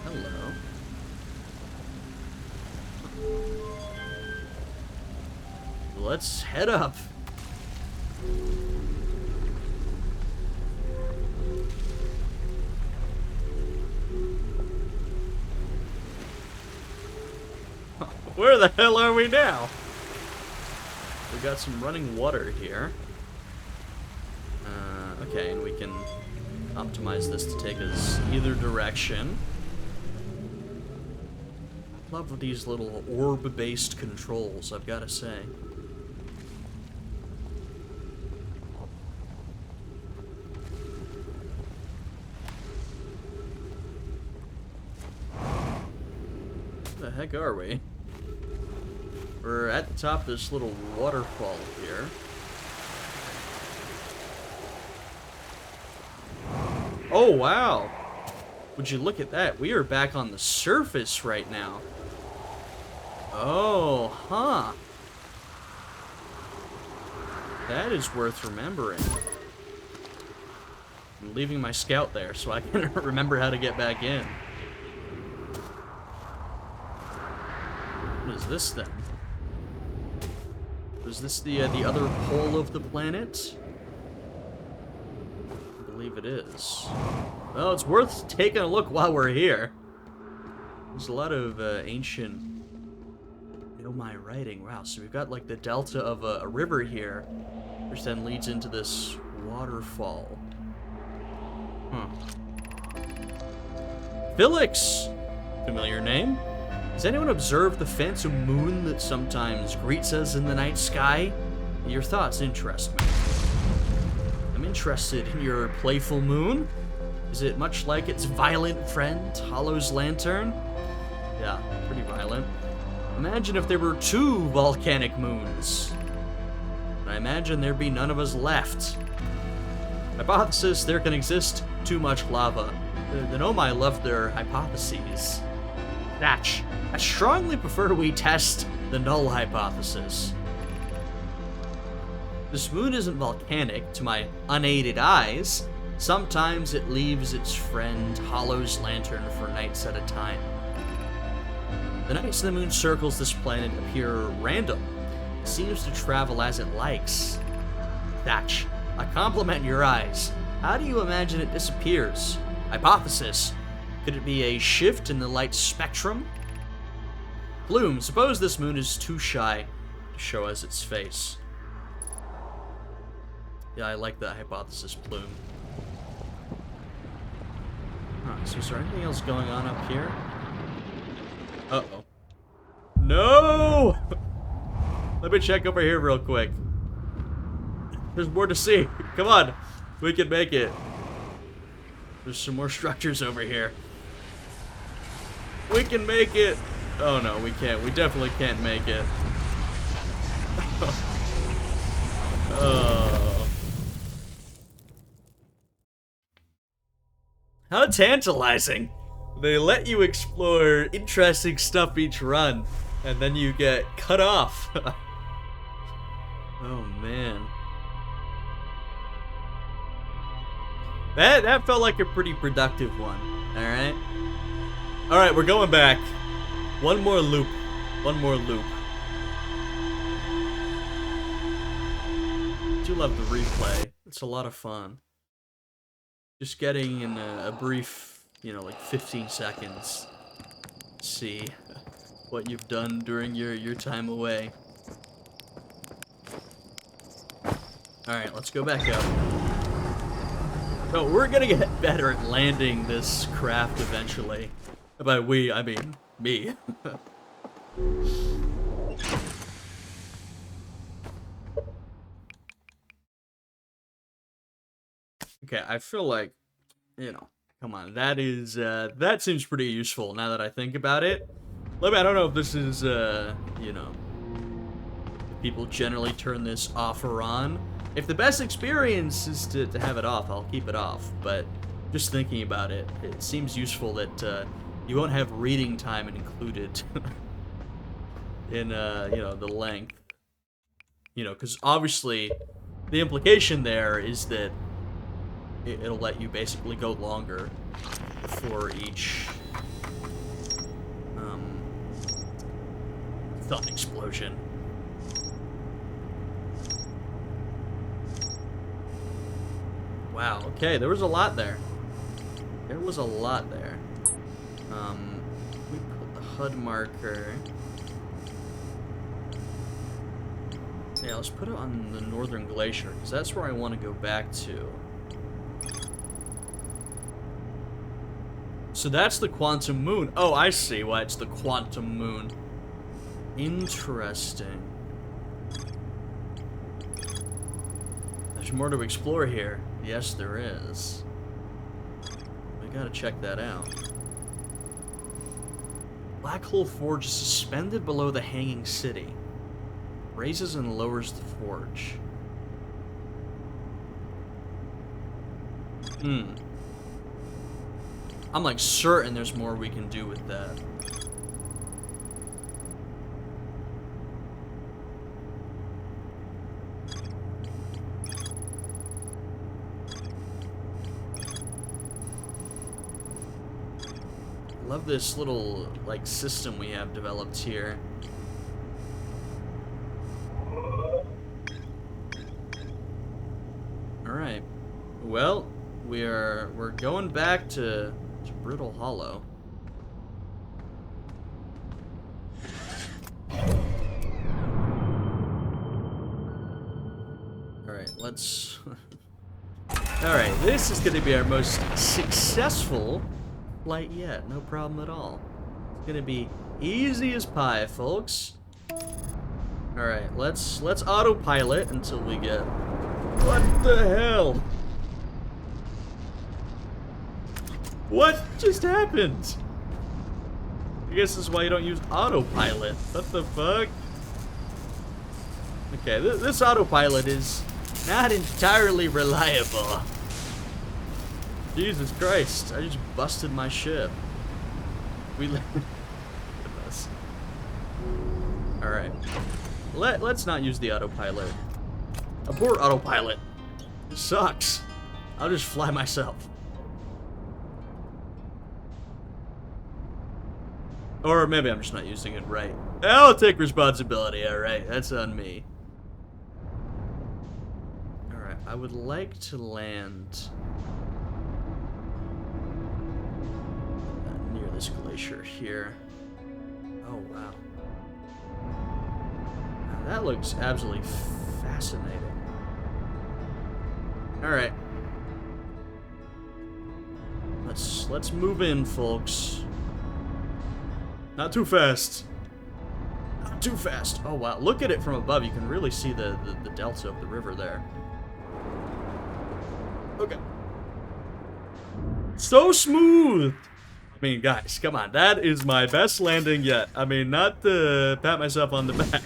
Hello. Let's head up. Where the hell are we now? We got some running water here. Okay, and we can optimize this to take us either direction. Love these little orb-based controls, I've got to say. Where the heck are we? We're at the top of this little waterfall here. Oh, wow! Would you look at that? We are back on the surface right now. Oh, huh. That is worth remembering. I'm leaving my scout there so I can remember how to get back in. What is this then? Is this the other pole of the planet? I believe it is. Well, it's worth taking a look while we're here. There's a lot of ancient Nomai writing. Wow, so we've got like the delta of a river here, which then leads into this waterfall. Huh. Felix! Familiar name? Has anyone observed the phantom moon that sometimes greets us in the night sky? Your thoughts interest me. I'm interested in your playful moon. Is it much like its violent friend, Hollow's lantern? Yeah, pretty violent. Imagine if there were 2 volcanic moons. I imagine there'd be none of us left. Hypothesis, there can exist too much lava. The Nomai love their hypotheses. Thatch, I strongly prefer we test the null hypothesis. This moon isn't volcanic to my unaided eyes. Sometimes it leaves its friend Hollow's lantern for nights at a time. The nights the moon circles this planet appear random. It seems to travel as it likes. Thatch, I compliment your eyes. How do you imagine it disappears? Hypothesis. Could it be a shift in the light spectrum? Bloom, suppose this moon is too shy to show us its face. Yeah, I like that hypothesis, Bloom. Huh, so is there anything else going on up here? Uh-oh. No! Let me check over here real quick. There's more to see. Come on. We can make it. There's some more structures over here. We can make it. Oh no, we can't. We definitely can't make it. Oh. How tantalizing. They let you explore interesting stuff each run, and then you get cut off. Oh, man. That felt like a pretty productive one. Alright? Alright, we're going back. One more loop. One more loop. I do love the replay. It's a lot of fun. Just getting in a brief, you know, like 15 seconds. See what you've done during your time away. Alright, let's go back up. So we're gonna get better at landing this craft eventually. By we, I mean me. Okay, I feel like, you know, come on, that is, that seems pretty useful now that I think about it. I don't know if this is, you know, people generally turn this off or on. If the best experience is to have it off, I'll keep it off, but just thinking about it, it seems useful that, you won't have reading time included in, you know, the length. You know, because obviously, the implication there is that it'll let you basically go longer for each thought explosion. Wow, okay, there was a lot there. There was a lot there. We put the HUD marker. Yeah, let's put it on the northern glacier, because that's where I want to go back to. So that's the quantum moon. Oh, I see why it's the quantum moon. Interesting. There's more to explore here. Yes, there is. I gotta check that out. Black Hole Forge is suspended below the hanging city. Raises and lowers the forge. I'm like certain there's more we can do with that. Love this little like system we have developed here. All right. Well, we're going back to Brittle Hollow. Alright, let's... Alright, this is going to be our most successful flight yet. No problem at all. It's going to be easy as pie, folks. Alright, let's autopilot until we get... What the hell? What just happened? I guess this is why you don't use autopilot. What the fuck? Okay, this autopilot is not entirely reliable. Jesus Christ, I just busted my ship. Alright. Let's not use the autopilot. Abort autopilot. It sucks. I'll just fly myself. Or maybe I'm just not using it right. I'll take responsibility, alright? That's on me. Alright, I would like to land near this glacier here. Oh, wow. Now, that looks absolutely fascinating. Alright. Let's move in, folks. Not too fast. Not too fast. Oh, wow. Look at it from above. You can really see the delta of the river there. Okay. So smooth! I mean, guys, come on. That is my best landing yet. I mean, not to pat myself on the back.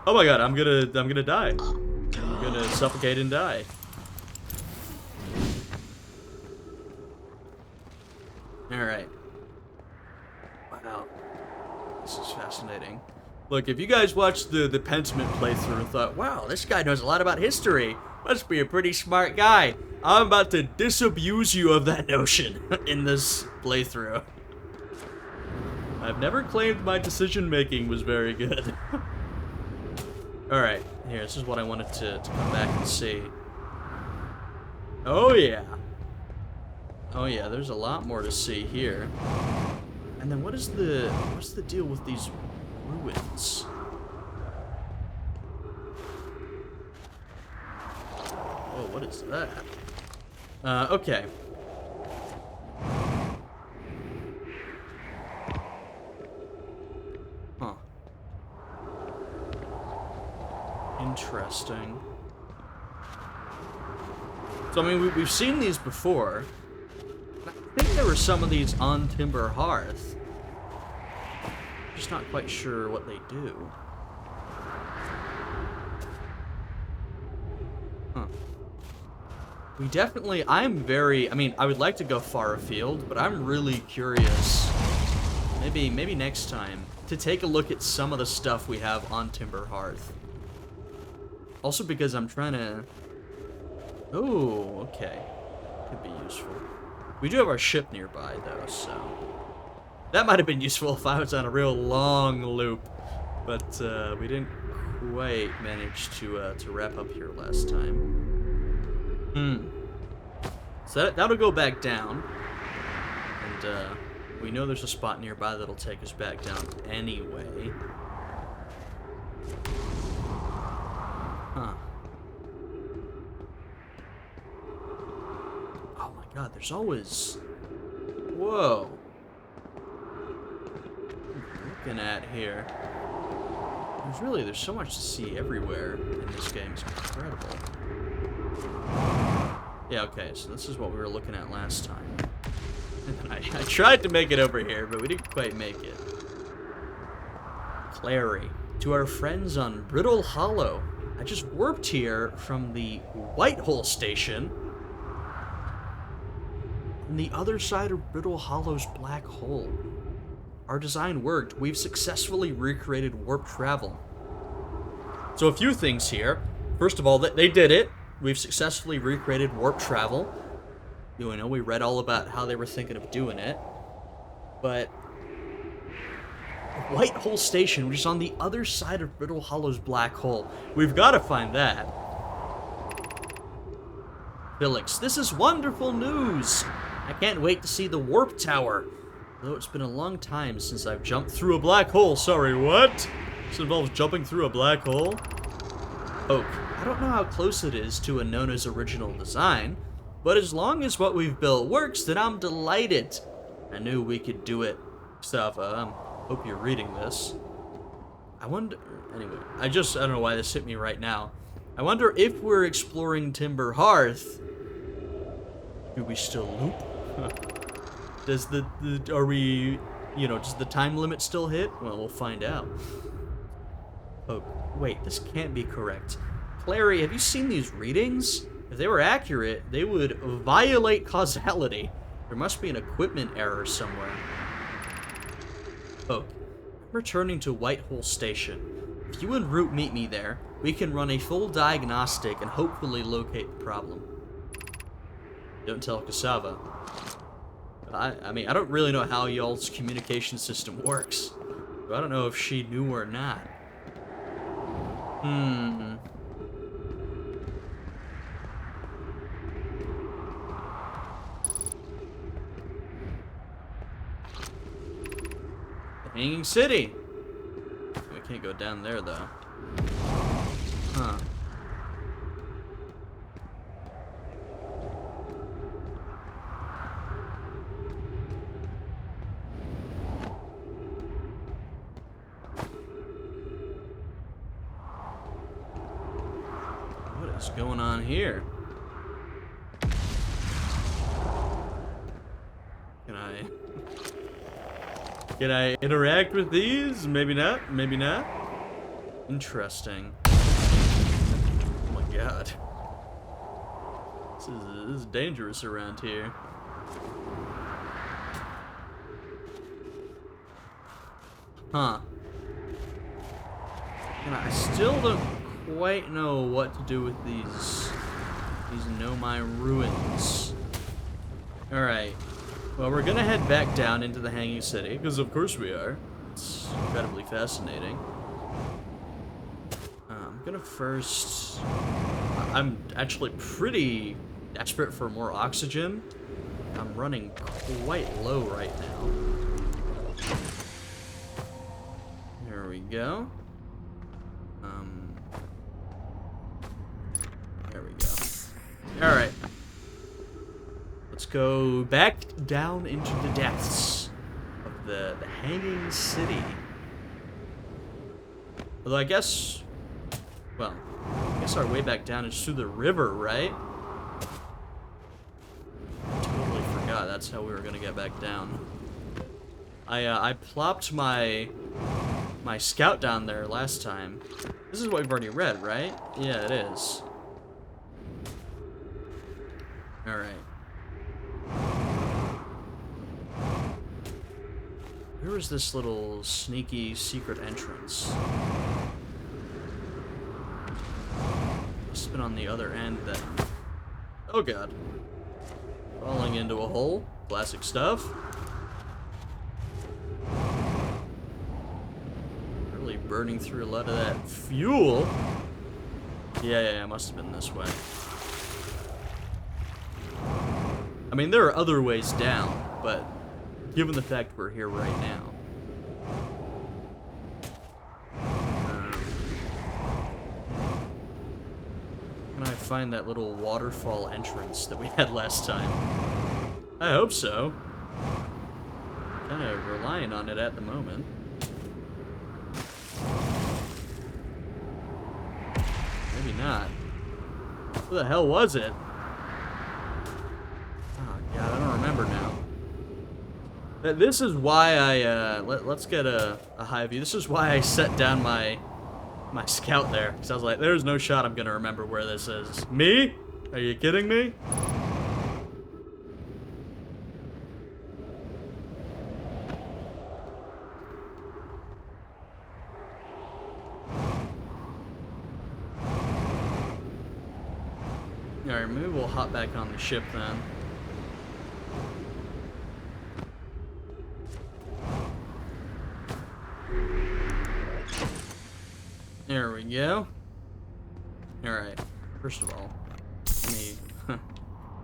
Oh my god, I'm gonna die. I'm gonna suffocate and die. Alright. Wow. This is fascinating. Look, if you guys watched the Pentiment playthrough and thought, wow, this guy knows a lot about history, must be a pretty smart guy, I'm about to disabuse you of that notion in this playthrough. I've never claimed my decision-making was very good. Alright, here, this is what I wanted to come back and see. Oh yeah. Oh yeah, there's a lot more to see here. And then what's the deal with these ruins? Oh, what is that? Okay. Huh. Interesting. So, I mean, we've seen these before. I think there were some of these on Timber Hearth. Just not quite sure what they do. Huh. We definitely, I mean, I would like to go far afield, but I'm really curious, maybe next time, to take a look at some of the stuff we have on Timber Hearth. Also because I'm trying to... Oh, okay. Could be useful. We do have our ship nearby, though, so... That might have been useful if I was on a real long loop, but we didn't quite manage to wrap up here last time. So that'll go back down, and we know there's a spot nearby that'll take us back down anyway. Huh. Oh my god, there's always... Whoa. Looking at here. There's so much to see everywhere in this game. It's incredible. Yeah, okay, so this is what we were looking at last time. And I tried to make it over here, but we didn't quite make it. Clary. To our friends on Brittle Hollow. I just warped here from the White Hole station. On the other side of Brittle Hollow's black hole. Our design worked. We've successfully recreated warp travel. So a few things here. First of all, they did it. We've successfully recreated warp travel. You know, we read all about how they were thinking of doing it. But White Hole Station, which is on the other side of Brittle Hollow's black hole. We've got to find that. Felix, this is wonderful news. I can't wait to see the warp tower. Though it's been a long time since I've jumped through a black hole. Sorry, what? This involves jumping through a black hole? Oak, I don't know how close it is to Anona's original design, but as long as what we've built works, then I'm delighted. I knew we could do it. Sava, hope you're reading this. I wonder... Anyway, I don't know why this hit me right now. I wonder if we're exploring Timber Hearth. Do we still loop? Does are we, you know, does the time limit still hit? Well, we'll find out. Oh, wait, this can't be correct. Clary, have you seen these readings? If they were accurate, they would violate causality. There must be an equipment error somewhere. Oh, I'm returning to White Hole Station. If you and Root meet me there, we can run a full diagnostic and hopefully locate the problem. Don't tell Cassava. I mean, I don't really know how y'all's communication system works. So I don't know if she knew or not. The Hanging City. We can't go down there, though. Huh. What's going on here? Can I interact with these? Maybe not, maybe not. Interesting. Oh my god. This is dangerous around here. Huh. And I still don't quite know what to do with these Nomai ruins. Alright. Well, we're gonna head back down into the Hanging City, because of course we are. It's incredibly fascinating. I'm gonna first... I'm actually pretty desperate for more oxygen. I'm running quite low right now. There we go. There we go. Alright. Let's go back down into the depths of the Hanging City. Although I guess... Well, I guess our way back down is through the river, right? Totally forgot that's how we were gonna get back down. I plopped my scout down there last time. This is what we've already read, right? Yeah, it is. Alright. Where is this little sneaky secret entrance? Must have been on the other end then. Oh god. Falling into a hole. Classic stuff. Really burning through a lot of that fuel. Yeah, must have been this way. I mean, there are other ways down, but given the fact we're here right now. Can I find that little waterfall entrance that we had last time? I hope so. Kind of relying on it at the moment. Maybe not. Who the hell was it? God, I don't remember now. This is why I, let's get a high view. This is why I set down my scout there. Because I was like, there's no shot I'm going to remember where this is. Me? Are you kidding me? Alright, maybe we'll hop back on the ship then. There we go. Alright, first of all, let me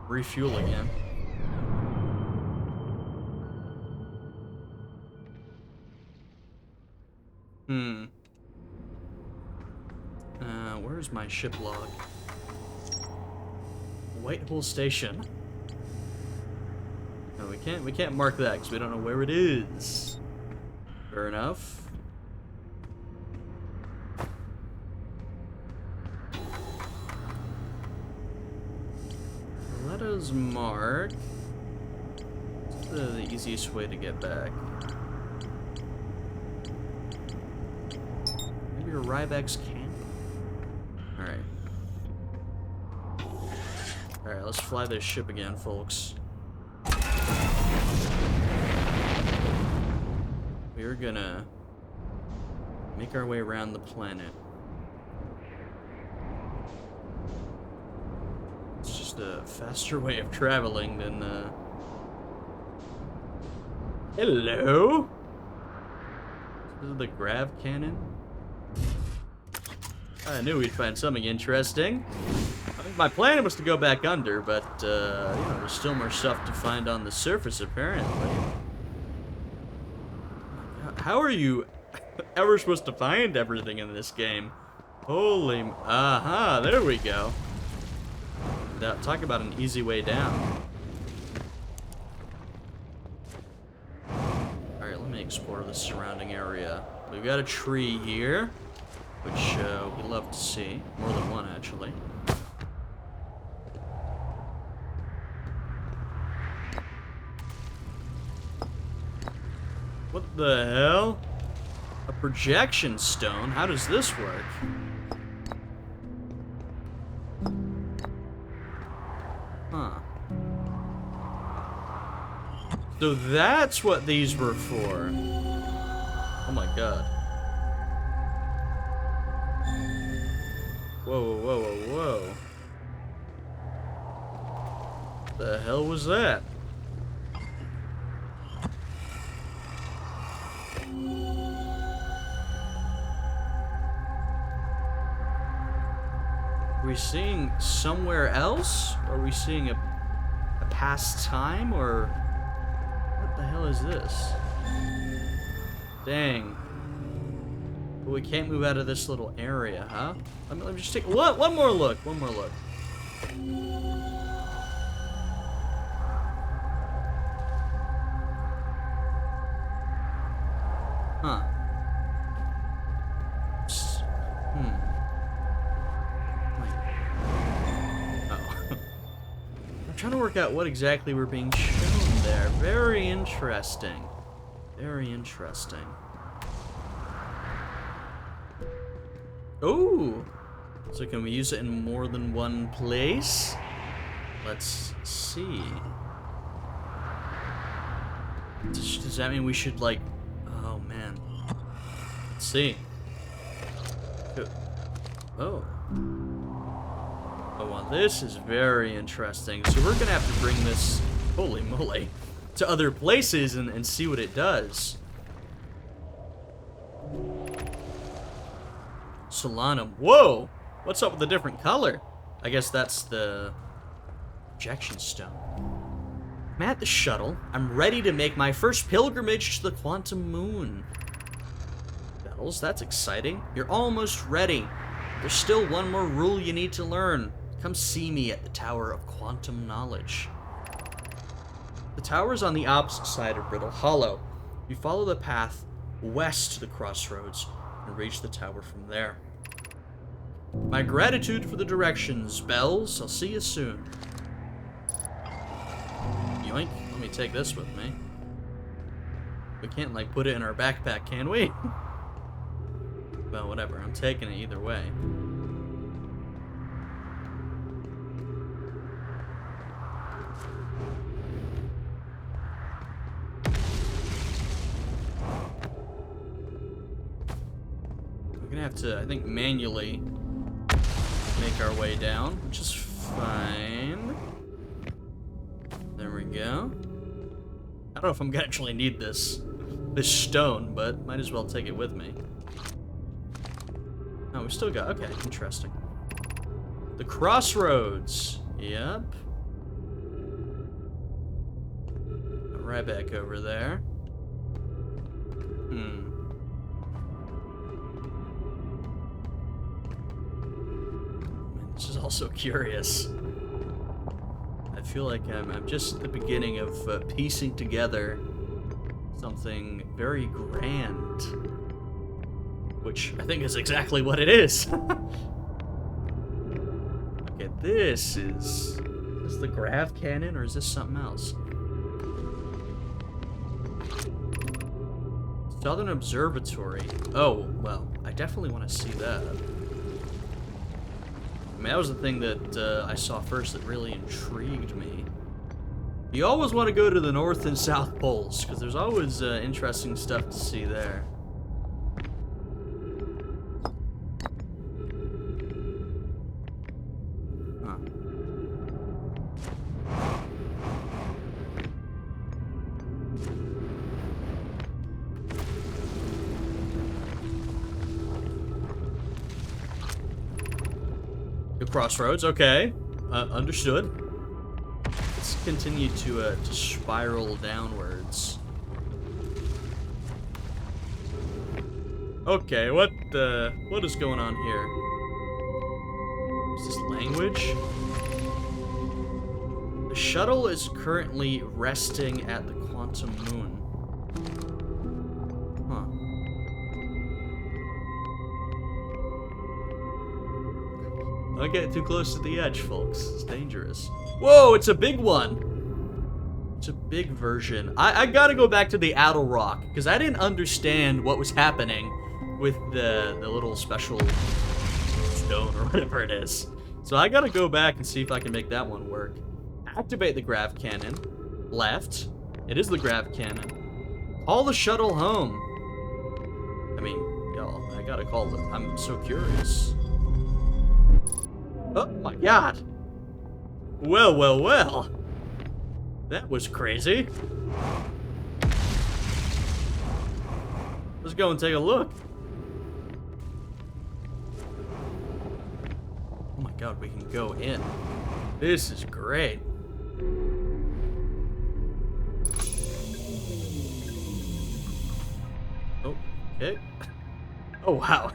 refuel again. Where's my ship log? Whitehall Station. No, we can't mark that because we don't know where it is. Fair enough. Let us mark the easiest way to get back. Maybe a Ryback's camp? Alright. Alright, let's fly this ship again, folks. We're gonna make our way around the planet. It's just a faster way of traveling than Hello? This is the grav cannon? I knew we'd find something interesting. I think my plan was to go back under, but, you know, there's still more stuff to find on the surface, apparently. How are you ever supposed to find everything in this game? Holy... Aha, there we go. Now, talk about an easy way down. Alright, let me explore the surrounding area. We've got a tree here, which we love to see. More than one, actually. What the hell? A projection stone? How does this work? Huh. So that's what these were for. Oh my god. Whoa, whoa, whoa, whoa. The hell was that? Are we seeing somewhere else? Are we seeing a past time, or what the hell is this? Dang. But we can't move out of this little area, huh? Let me just take one more look. One more look. Huh. Trying to work out what exactly we're being shown there. Very interesting. Very interesting. Oh! So can we use it in more than one place? Let's see. Does that mean we should, like... Oh, man. Let's see. Oh. Oh, well, this is very interesting. So we're gonna have to bring this, holy moly, to other places and see what it does. Solanum. Whoa! What's up with the different color? I guess that's the ejection stone. I'm at the shuttle. I'm ready to make my first pilgrimage to the quantum moon. Bells, that's exciting. You're almost ready. There's still one more rule you need to learn. Come see me at the Tower of Quantum Knowledge. The tower is on the opposite side of Brittle Hollow. You follow the path west to the crossroads and reach the tower from there. My gratitude for the directions, Bells. I'll see you soon. Yoink. Let me take this with me. We can't, like, put it in our backpack, can we? Well, whatever. I'm taking it either way. We're gonna have to, I think, manually make our way down, which is fine. There we go. I don't know if I'm gonna actually need this stone, but might as well take it with me. Oh, we still got, okay, interesting. The crossroads. Yep. Right back over there. This is also curious. I feel like I'm just at the beginning of piecing together something very grand, which I think is exactly what it is. Okay, this is the grav cannon, or is this something else? Southern Observatory. Oh, well, I definitely want to see that. I mean, that was the thing that I saw first that really intrigued me. You always want to go to the North and South Poles, because there's always interesting stuff to see there. Huh. The crossroads, okay. Understood. Let's continue to spiral downwards. Okay, what is going on here? Is this language? The shuttle is currently resting at the quantum moon. Don't get too close to the edge, folks. It's dangerous. Whoa, it's a big one. It's a big version. I gotta go back to the outer rock, because I didn't understand what was happening with the little special stone or whatever it is. So I gotta go back and see if I can make that one work. Activate the grav cannon. Left. It is the grav cannon. Call the shuttle home. I mean, y'all, I gotta call them. I'm so curious. Oh my god! Well, well, well! That was crazy. Let's go and take a look. Oh my god, we can go in. This is great. Oh, okay. Oh wow.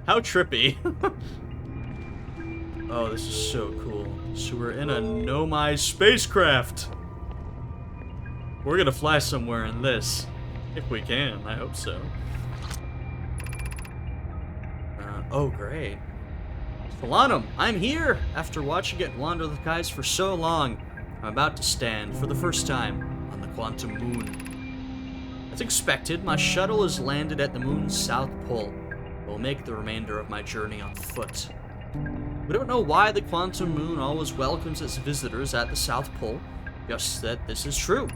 How trippy. Oh, this is so cool. So we're in a Nomai spacecraft. We're gonna fly somewhere in this. If we can, I hope so. Oh, great. Solanum, I'm here! After watching it wander the skies for so long, I'm about to stand, for the first time, on the quantum moon. As expected, my shuttle has landed at the moon's south pole. I will make the remainder of my journey on foot. We don't know why the quantum moon always welcomes its visitors at the South Pole, just that this is true.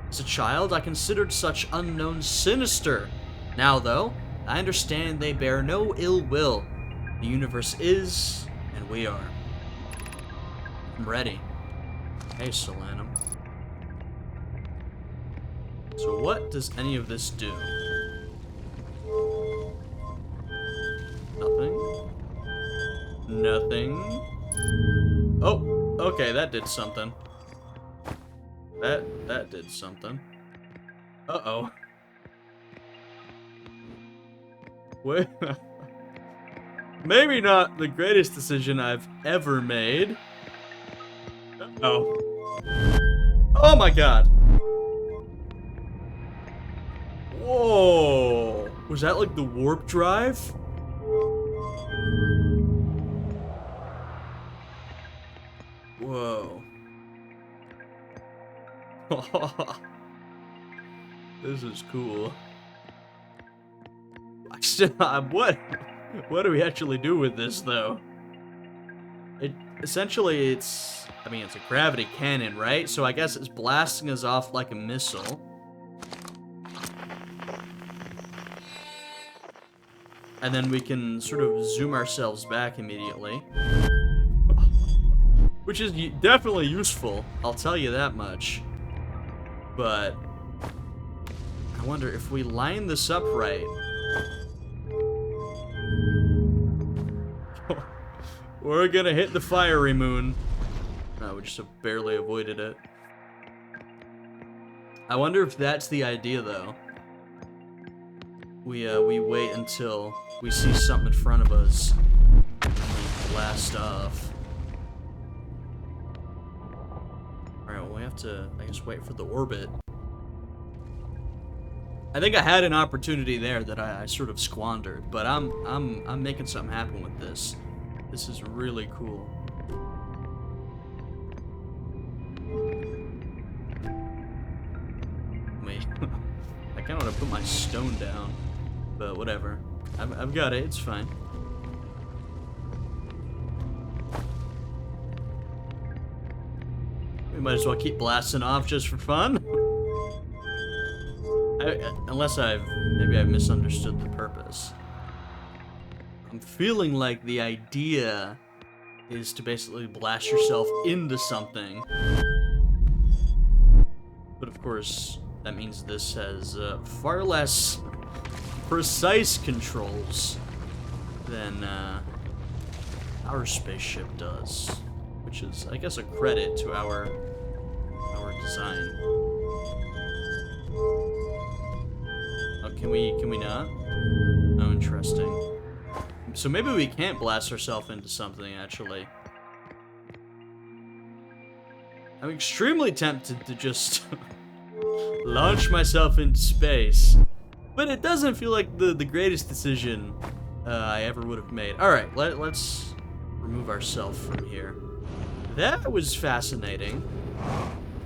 As a child, I considered such unknowns sinister. Now, though, I understand they bear no ill will. The universe is, and we are. I'm ready. Hey, Solanum. So what does any of this do? Nothing. Nothing. Oh, okay, that did something. That did something. Uh-oh. Wait. Maybe not the greatest decision I've ever made. Uh-oh. Oh my god. Whoa. Was that like the warp drive? Whoa. This is cool. What do we actually do with this though? Essentially it's a gravity cannon, right? So I guess it's blasting us off like a missile. And then we can sort of zoom ourselves back immediately. Which is definitely useful, I'll tell you that much. But I wonder if we line this up right. We're gonna hit the fiery moon. No, we just barely avoided it. I wonder if that's the idea, though. We wait until we see something in front of us and we blast off. Alright, well, we have to, I guess, wait for the orbit. I think I had an opportunity there that I sort of squandered, but I'm making something happen with this. This is really cool. Wait, I kind of want to put my stone down, but whatever. I've got it. It's fine. We might as well keep blasting off just for fun. Unless maybe I've misunderstood the purpose. I'm feeling like the idea is to basically blast yourself into something. But of course, that means this has far less precise controls than our spaceship does. Which is, I guess, a credit to our design. Oh, can we not? Oh, interesting. So maybe we can't blast ourselves into something, actually. I'm extremely tempted to just launch myself into space. But it doesn't feel like the greatest decision I ever would have made. Alright, let's remove ourselves from here. That was fascinating.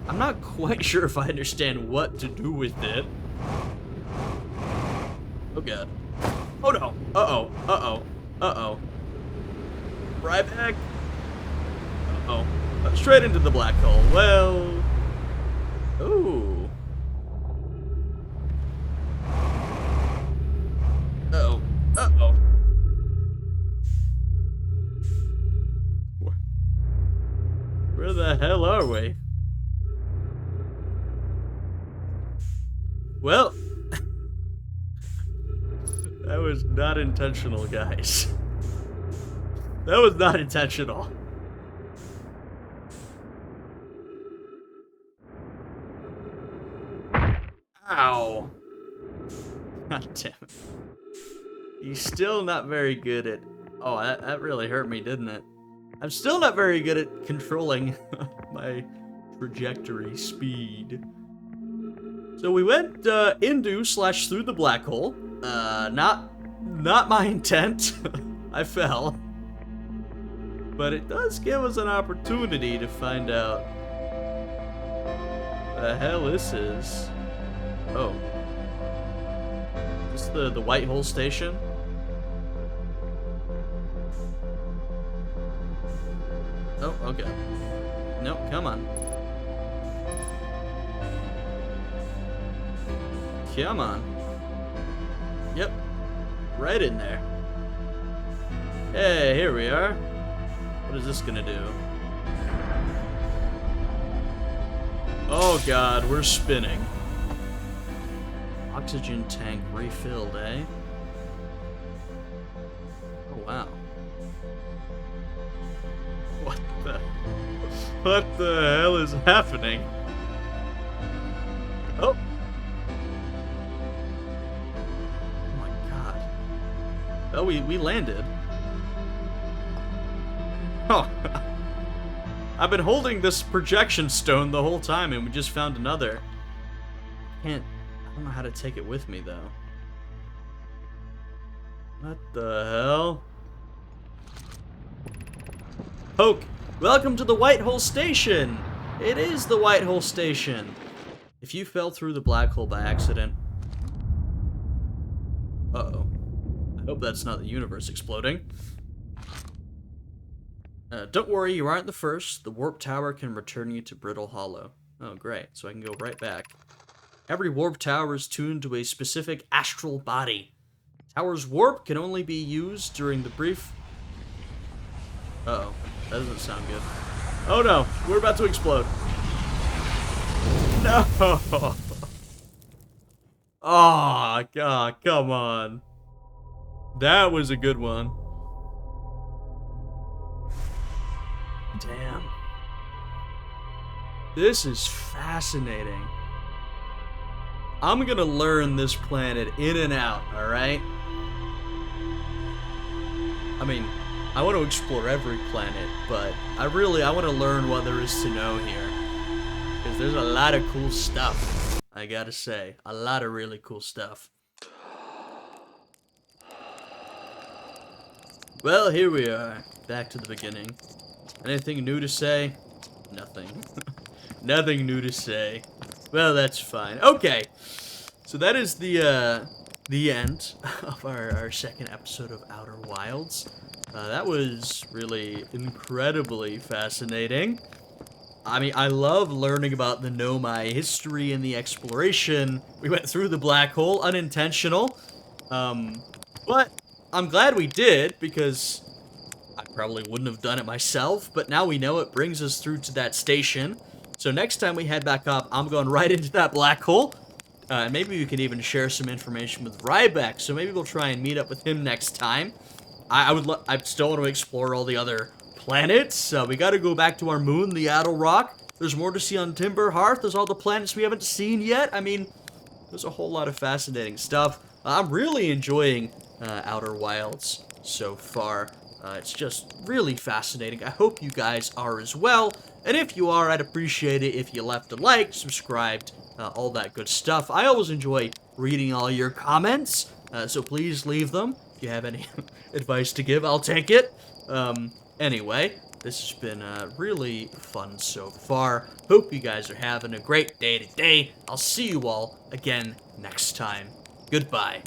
I'm not quite sure if I understand what to do with it. Oh god. Oh no. Uh-oh. Uh-oh. Uh-oh. Right back. Uh-oh. Straight into the black hole. Well. Ooh. hell are we? Well, that was not intentional, guys. That was not intentional. Ow. God damn it. He's still not very good at... Oh, that really hurt me, didn't it? I'm still not very good at controlling my trajectory speed. So we went into/through the black hole. Not my intent. I fell. But it does give us an opportunity to find out the hell this is. Oh. Is this the White Hole Station? Oh, okay. No, come on. Come on. Yep. Right in there. Hey, here we are. What is this gonna do? Oh god, we're spinning. Oxygen tank refilled, eh? Oh wow. What the hell is happening? Oh. Oh my god. Oh, we landed. Oh. I've been holding this projection stone the whole time and we just found another. I don't know how to take it with me though. What the hell? Poke, welcome to the White Hole Station! It is the White Hole Station. If you fell through the black hole by accident... Uh-oh. I hope that's not the universe exploding. Don't worry, you aren't the first. The warp tower can return you to Brittle Hollow. Oh, great. So I can go right back. Every warp tower is tuned to a specific astral body. Tower's warp can only be used during the brief... Uh-oh. That doesn't sound good. Oh no, we're about to explode. No! Oh, God, come on. That was a good one. Damn. This is fascinating. I'm gonna learn this planet in and out, alright? I mean, I want to explore every planet, but I want to learn what there is to know here. Because there's a lot of cool stuff, I gotta say. A lot of really cool stuff. Well, here we are. Back to the beginning. Anything new to say? Nothing. Nothing new to say. Well, that's fine. Okay. So that is the end of our second episode of Outer Wilds. That was really incredibly fascinating. I mean, I love learning about the Nomai history and the exploration. We went through the black hole, unintentional. But I'm glad we did, because I probably wouldn't have done it myself, but now we know it brings us through to that station. So next time we head back up, I'm going right into that black hole. And maybe we can even share some information with Ryback, so maybe we'll try and meet up with him next time. I still want to explore all the other planets. We got to go back to our moon, the Addle Rock. There's more to see on Timber Hearth. There's all the planets we haven't seen yet. I mean, there's a whole lot of fascinating stuff. I'm really enjoying Outer Wilds so far. It's just really fascinating. I hope you guys are as well. And if you are, I'd appreciate it if you left a like, subscribed, all that good stuff. I always enjoy reading all your comments, so please leave them. If you have any advice to give, I'll take it. Anyway, this has been really fun so far. Hope you guys are having a great day today. I'll see you all again next time. Goodbye.